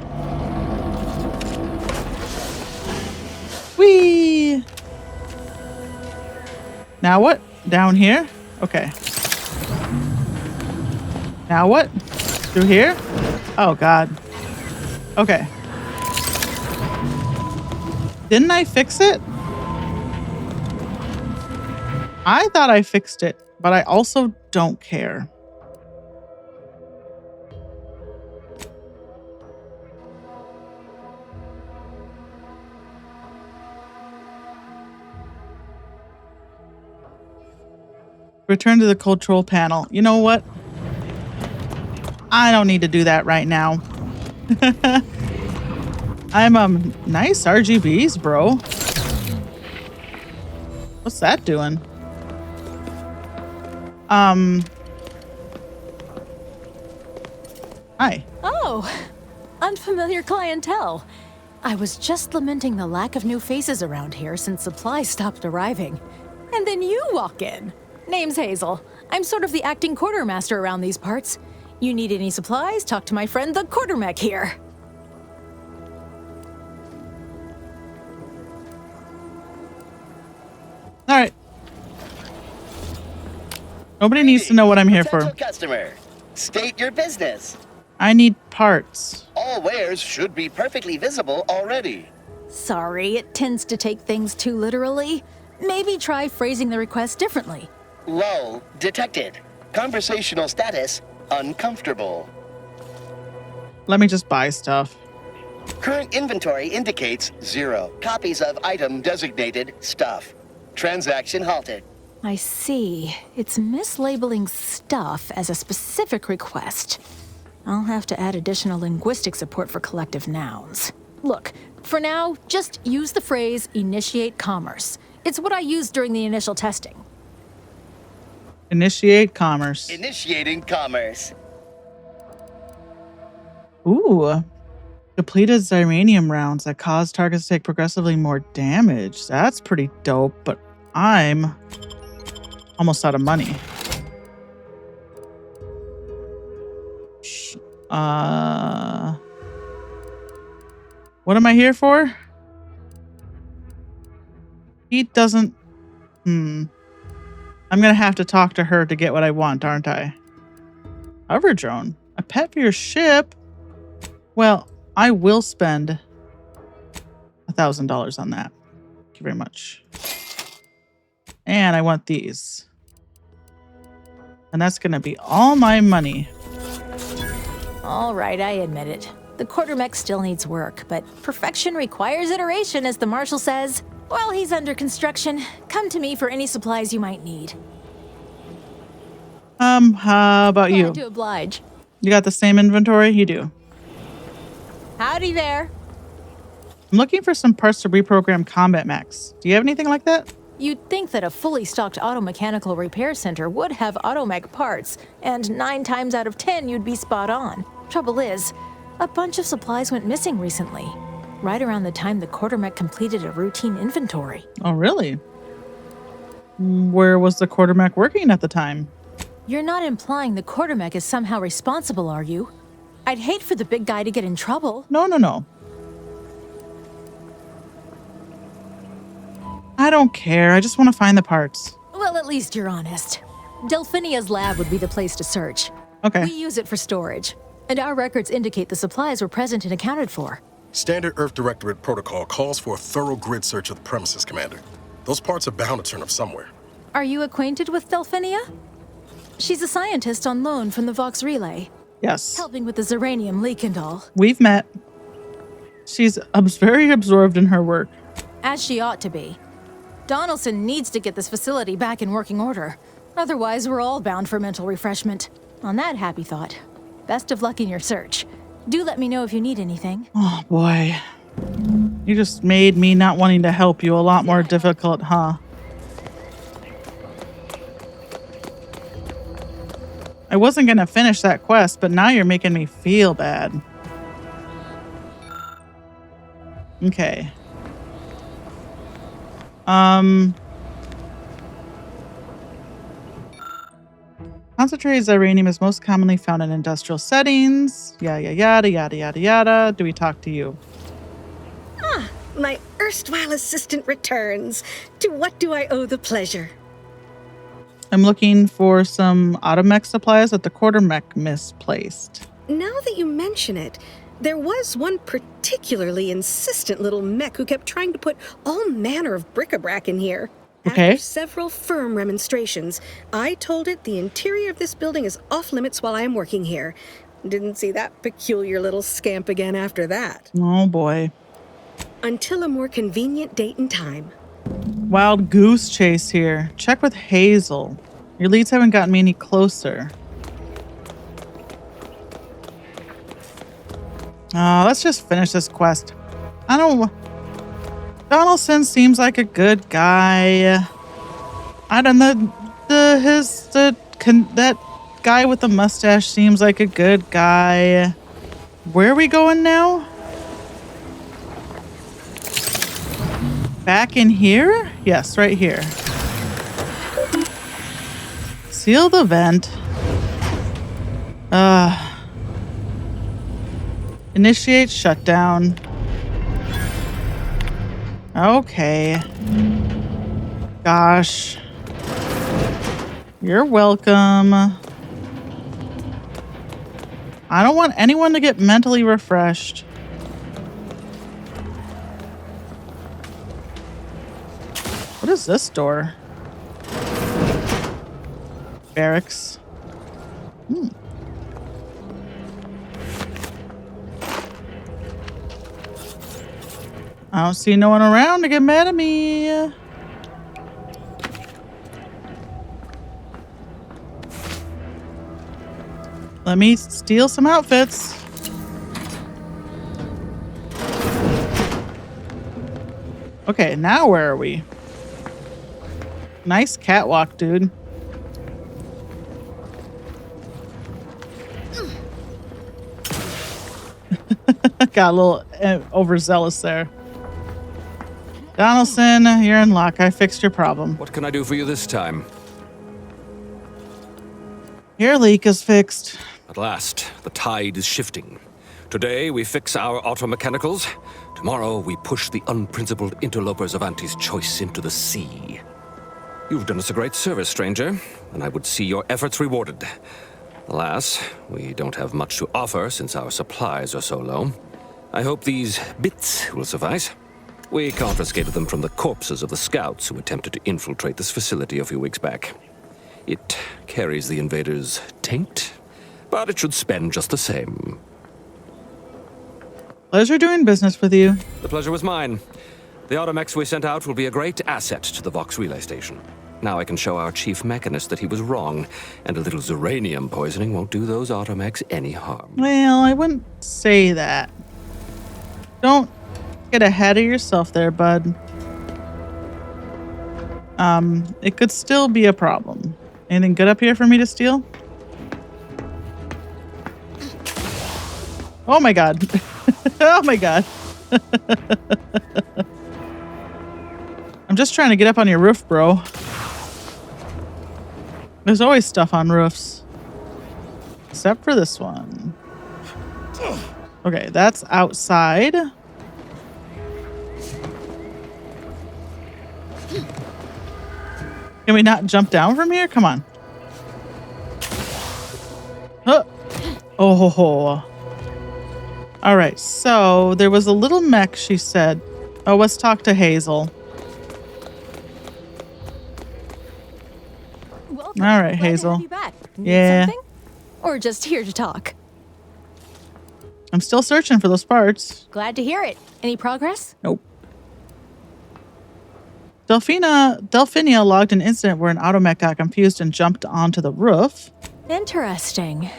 Whee! Now what? Down here? Okay. Now what? Through here? Oh, God. Okay. Didn't I fix it? I thought I fixed it, but I also don't care. Return to the control panel. You know what? I don't need to do that right now. I'm nice RGBs, bro. What's that doing? Hi. Oh, unfamiliar clientele. I was just lamenting the lack of new faces around here since supplies stopped arriving. And then you walk in. Name's Hazel. I'm sort of the acting quartermaster around these parts. You need any supplies? Talk to my friend the quartermech here. All right. Nobody needs to know what I'm here for. Potential customer, state your business. I need parts. All wares should be perfectly visible already. Sorry, it tends to take things too literally. Maybe try phrasing the request differently. Lull detected. Conversational status uncomfortable. Let me just buy stuff. Current inventory indicates 0 copies of item designated stuff. Transaction halted. I see. It's mislabeling stuff as a specific request. I'll have to add additional linguistic support for collective nouns. Look, for now, just use the phrase initiate commerce. It's what I used during the initial testing. Initiate commerce. Initiating commerce. Ooh. Depleted Zyranium rounds that cause targets to take progressively more damage. That's pretty dope, but I'm almost out of money. What am I here for? He doesn't... I'm gonna have to talk to her to get what I want, aren't I? Hover drone. A pet for your ship? Well, I will spend $1,000 on that. Thank you very much. And I want these. And that's gonna be all my money. All right, I admit it. The quartermech still needs work, but perfection requires iteration, as the Marshal says. While he's under construction, come to me for any supplies you might need. How about you? Glad to oblige. You got the same inventory? You do. Howdy there. I'm looking for some parts to reprogram combat mechs. Do you have anything like that? You'd think that a fully stocked auto-mechanical repair center would have automech parts, and 9 times out of 10 you'd be spot on. Trouble is, a bunch of supplies went missing recently, right around the time the quartermech completed a routine inventory. Oh, really? Where was the quartermech working at the time? You're not implying the quartermech is somehow responsible, are you? I'd hate for the big guy to get in trouble. No. I don't care. I just want to find the parts. Well, at least you're honest. Delphinia's lab would be the place to search. Okay. We use it for storage, and our records indicate the supplies were present and accounted for. Standard Earth Directorate protocol calls for a thorough grid search of the premises, Commander. Those parts are bound to turn up somewhere. Are you acquainted with Delphinia? She's a scientist on loan from the Vox Relay. Yes. Helping with the Zeranium leak and all. We've met. She's very absorbed in her work. As she ought to be. Donaldson needs to get this facility back in working order. Otherwise, we're all bound for mental refreshment. On that happy thought, best of luck in your search. Do let me know if you need anything. Oh, boy. You just made me not wanting to help you a lot more difficult, huh? I wasn't going to finish that quest, but now you're making me feel bad. Okay. Concentrated Zeranium is most commonly found in industrial settings. Yada. Do we talk to you? Ah, my erstwhile assistant returns. To what do I owe the pleasure? I'm looking for some automech supplies that the quartermech misplaced. Now that you mention it, there was one particularly insistent little mech who kept trying to put all manner of bric-a-brac in here. Okay. After several firm remonstrations, I told it the interior of this building is off limits while I am working here. Didn't see that peculiar little scamp again after that. Oh boy. Until a more convenient date and time. Wild goose chase here. Check with Hazel. Your leads haven't gotten me any closer. Let's just finish this quest. Donaldson seems like a good guy. I don't know. That guy with the mustache seems like a good guy. Where are we going now? Back in here? Yes, right here. Seal the vent. Initiate shutdown. Okay. Gosh. You're welcome. I don't want anyone to get mentally refreshed. What is this door? Barracks. I don't see no one around to get mad at me. Let me steal some outfits. Okay, now where are we? Nice catwalk, dude. Got a little overzealous there. Donaldson, you're in luck. I fixed your problem. What can I do for you this time? Your leak is fixed. At last, the tide is shifting. Today, we fix our automechanicals. Tomorrow, we push the unprincipled interlopers of Auntie's choice into the sea. You've done us a great service, stranger, and I would see your efforts rewarded. Alas, we don't have much to offer since our supplies are so low. I hope these bits will suffice. We confiscated them from the corpses of the scouts who attempted to infiltrate this facility a few weeks back. It carries the invaders' taint, but it should spend just the same. Pleasure doing business with you. The pleasure was mine. The automechs we sent out will be a great asset to the Vox relay station. Now I can show our chief mechanist that he was wrong, and a little uranium poisoning won't do those automechs any harm. Well, I wouldn't say that. Don't get ahead of yourself there, bud. It could still be a problem. Anything good up here for me to steal? Oh my god. Oh my god. I'm just trying to get up on your roof, bro. There's always stuff on roofs. Except for this one. Okay, that's outside. Can we not jump down from here? Come on. Oh ho ho. All right, so there was a little mech, she said. Oh, let's talk to Hazel. Welcome. All right, Glad Hazel. To have you back. Need Yeah. something? Or just here to talk? I'm still searching for those parts. Glad to hear it. Any progress? Nope. Delphinia logged an incident where an automech got confused and jumped onto the roof. Interesting.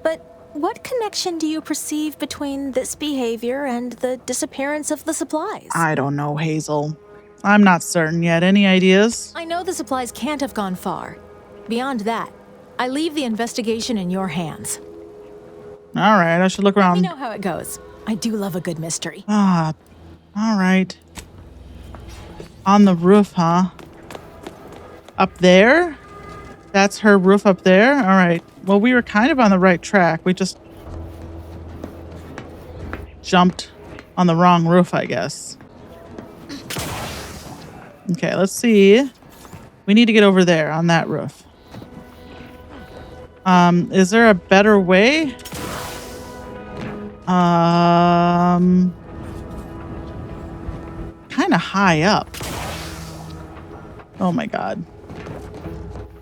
But what connection do you perceive between this behavior and the disappearance of the supplies? I don't know, Hazel. I'm not certain yet. Any ideas? I know the supplies can't have gone far. Beyond that, I leave the investigation in your hands. All right, I should look Let around. me know how it goes. I do love a good mystery. Ah, all right. On the roof, huh? Up there? That's her roof up there? All right. Well, we were kind of on the right track. We just jumped on the wrong roof, I guess. Okay, let's see. We need to get over there on that roof. Is there a better way? Kind of high up. Oh my god.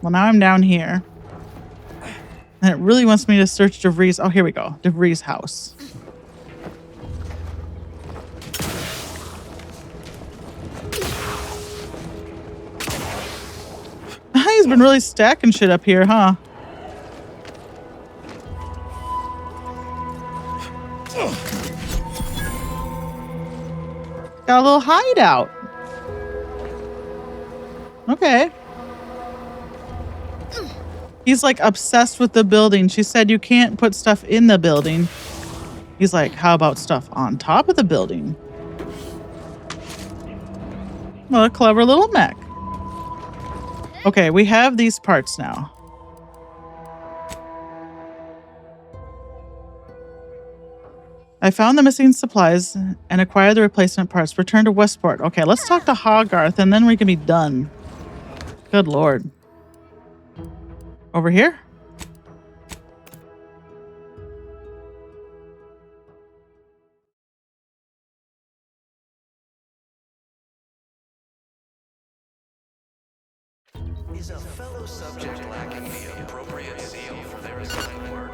Well, now I'm down here. And it really wants me to search DeVries. Oh, here we go. DeVries' house. He's been really stacking shit up here, huh? Got a little hideout. Okay. He's like obsessed with the building. She said you can't put stuff in the building. He's like, how about stuff on top of the building? Well, a clever little mech. Okay, we have these parts now. I found the missing supplies and acquired the replacement parts. Return to Westport. Okay, let's talk to Hogarth and then we can be done. Good lord. Over here? Is a fellow subject lacking the appropriate zeal for their assigned work?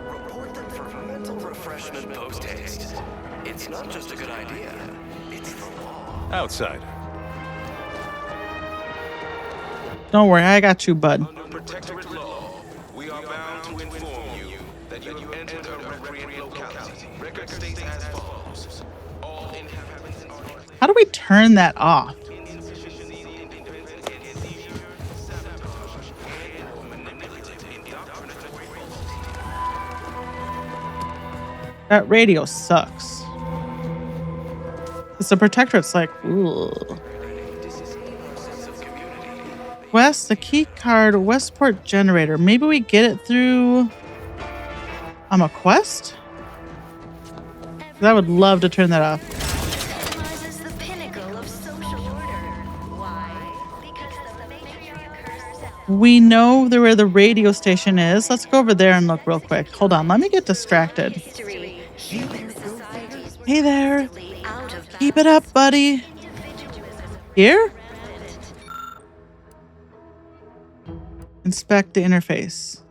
Report them for mental refreshment post-haste. It's not just a good idea, it's the law. Outside. Don't worry, I got you, bud. Under protectorate law, we are bound to inform you that you have entered a recreant locality. Record states as follows. All inhabitants are... How do we turn that off? That radio sucks. It's a protectorate's like, ooh. West, the key card, Westport generator. Maybe we get it through a quest? I would love to turn that off. We know where the radio station is. Let's go over there and look real quick. Hold on, let me get distracted. Hey there. Keep it up, buddy. Here? Inspect the interface.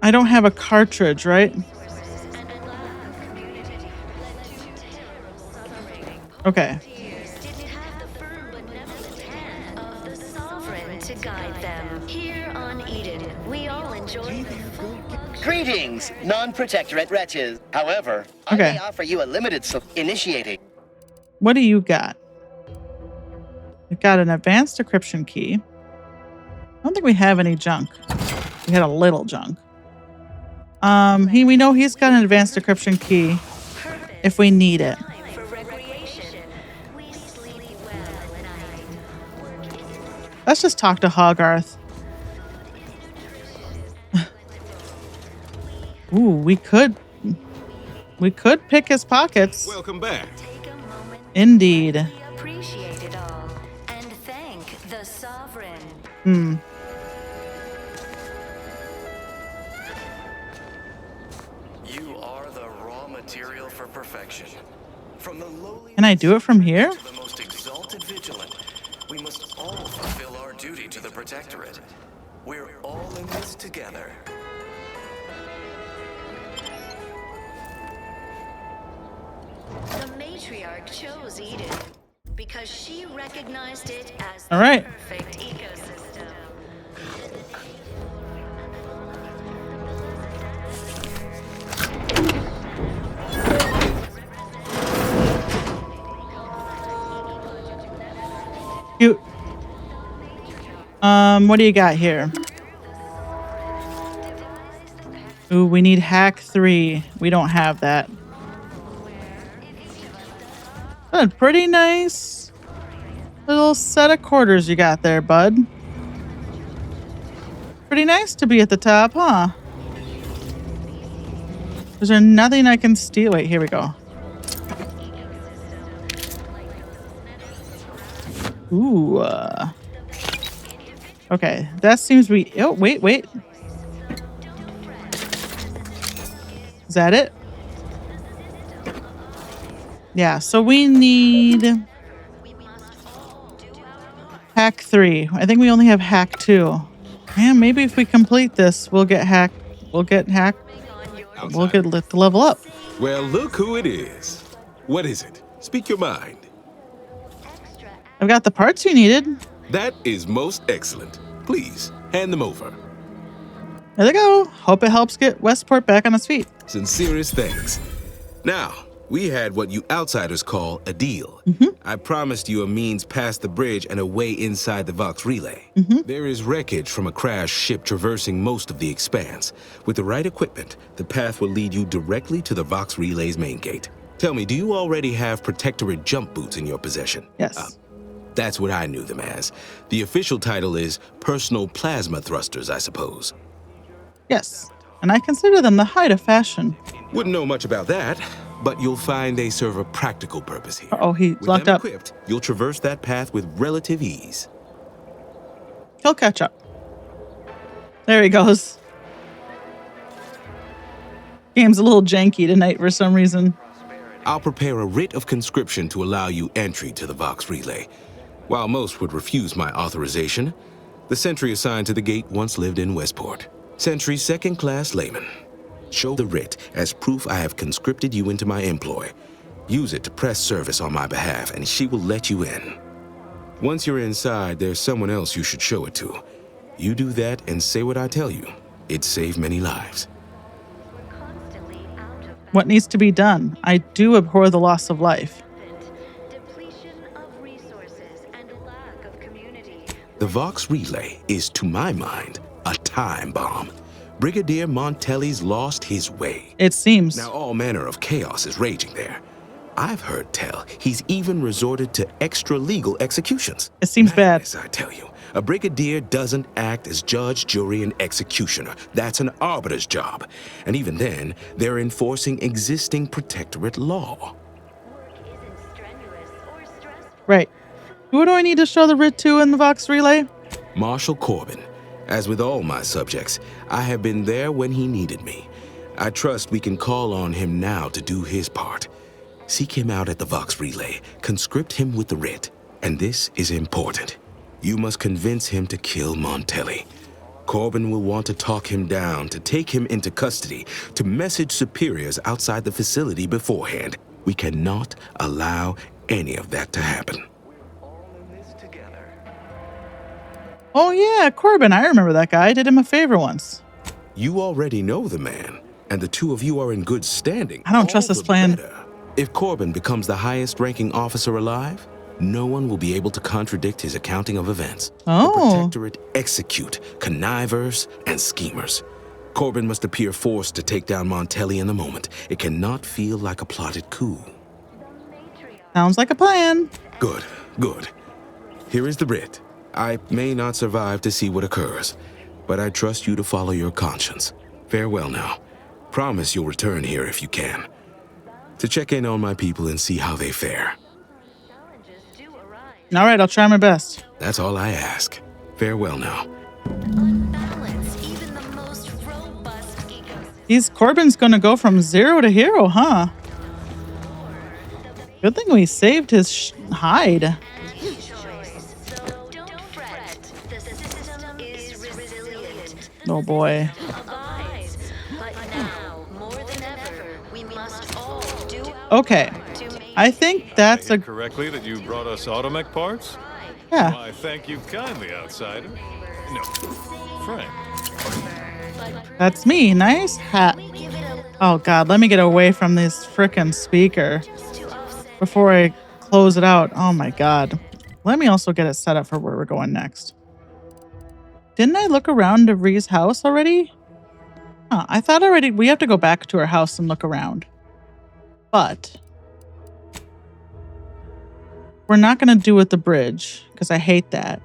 I don't have a cartridge, right? Okay. To guide them. Here on Eden, we all enjoy the full Greetings, non-protectorate wretches. However, I may offer you a limited initiating. What do you got? We've got an advanced decryption key. I don't think we have any junk. We had a little junk. We know he's got an advanced decryption key if we need it. Let's just talk to Hogarth. Ooh, we could pick his pockets. Welcome back. Indeed. appreciate it all and thank the sovereign. You are the raw material for perfection. From the lowly Can I do it from here? to the most exalted vigilant, we must all fulfill our duty to the Protectorate. We're all in this together. The matriarch chose Eden because she recognized it as All right. the perfect ecosystem. Cute. What do you got here? Ooh, we need hack 3. We don't have that. A pretty nice little set of quarters you got there, bud. Pretty nice to be at the top, huh? Is there nothing I can steal? Wait, here we go. Ooh. Okay, that seems to be... Oh, wait. Is that it? Yeah, so we need hack 3. I think we only have hack 2. Man, maybe if we complete this, we'll get hack. We'll get to level up. Well, look who it is. What is it? Speak your mind. I've got the parts you needed. That is most excellent. Please, hand them over. There they go. Hope it helps get Westport back on its feet. Sincerest thanks. Now, we had what you outsiders call a deal. I promised you a means past the bridge and a way inside the Vox relay. There is wreckage from a crashed ship traversing most of the expanse. With the right equipment, the path will lead you directly to the Vox relay's main gate. Tell me, do you already have Protectorate jump boots in your possession? Yes. That's what I knew them as. The official title is Personal Plasma Thrusters, I suppose. Yes. And I consider them the height of fashion. Wouldn't know much about that, but you'll find they serve a practical purpose here. Oh, he's With locked them up. equipped, you'll traverse that path with relative ease. He'll catch up. There he goes. Game's a little janky tonight for some reason. I'll prepare a writ of conscription to allow you entry to the Vox relay. While most would refuse my authorization, the sentry assigned to the gate once lived in Westport. Sentry second-class layman. Show the writ as proof I have conscripted you into my employ. Use it to press service on my behalf, and she will let you in. Once you're inside, there's someone else you should show it to. You do that and say what I tell you. It'd save many lives. What needs to be done? I do abhor the loss of life. The Vox relay is, to my mind, a time bomb. Brigadier Montelli's lost his way. It seems. Now all manner of chaos is raging there. I've heard tell he's even resorted to extra-legal executions. It seems bad. As I tell you, a brigadier doesn't act as judge, jury, and executioner. That's an arbiter's job. And even then, they're enforcing existing protectorate law. Right. Who do I need to show the writ to in the Vox Relay? Marshal Corbin. As with all my subjects, I have been there when he needed me. I trust we can call on him now to do his part. Seek him out at the Vox Relay, conscript him with the writ. And this is important. You must convince him to kill Montelli. Corbin will want to talk him down, to take him into custody, to message superiors outside the facility beforehand. We cannot allow any of that to happen. Oh yeah, Corbin. I remember that guy. I did him a favor once. You already know the man, and the two of you are in good standing. I don't trust this plan. If Corbin becomes the highest-ranking officer alive, no one will be able to contradict his accounting of events. Oh. The Protectorate execute connivers and schemers. Corbin must appear forced to take down Montelli in the moment. It cannot feel like a plotted coup. Sounds like a plan. Good, good. Here is the writ. I may not survive to see what occurs, but I trust you to follow your conscience. Farewell now. Promise you'll return here if you can, to check in on my people and see how they fare. All right, I'll try my best. That's all I ask. Farewell now. Corbin's gonna go from 0 to hero, huh? Good thing we saved his hide. Oh boy. Okay. I think that's a... correctly that you brought us automech parts? Yeah. Why, thank you kindly, outsider. No, friend. That's me. Nice hat. Oh god, let me get away from this frickin' speaker before I close it out. Oh my god. Let me also get it set up for where we're going next. Didn't I look around DeVries' house already? Huh, I thought already we have to go back to her house and look around. But we're not going to do it the bridge because I hate that.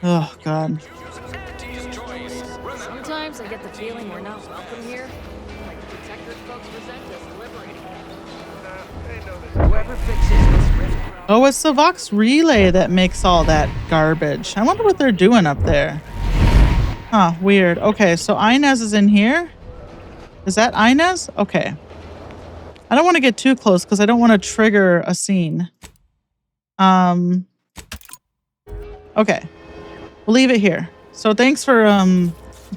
Oh, God. Sometimes I get the feeling we're not welcome here. Like the Protectorate folks resent us liberating. Whoever fixes this rift. Oh, it's the Vox Relay that makes all that garbage. I wonder what they're doing up there. Huh, weird. Okay, so Inez is in here. Is that Inez? Okay. I don't want to get too close because I don't want to trigger a scene. Okay. We'll leave it here. So thanks for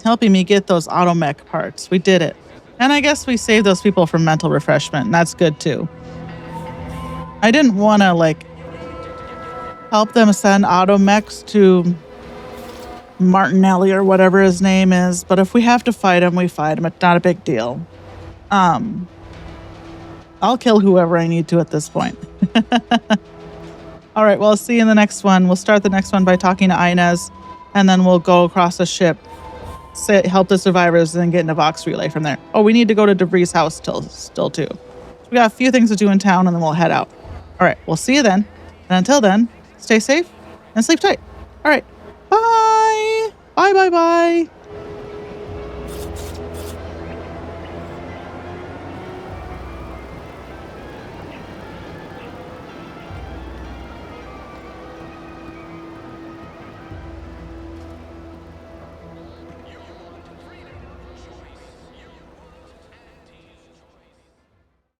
helping me get those automech parts. We did it. And I guess we saved those people from mental refreshment. And that's good too. I didn't want to like help them send automechs to Martinelli or whatever his name is. But if we have to fight him, we fight him. It's not a big deal. I'll kill whoever I need to at this point. All right, well, I'll see you in the next one. We'll start the next one by talking to Inez, and then we'll go across the ship, help the survivors, and then get into Vox Relay from there. Oh, we need to go to DeVries' house still too. We got a few things to do in town, and then we'll head out. All right, we'll see you then. And until then, stay safe and sleep tight. All right, bye. Bye, bye, bye.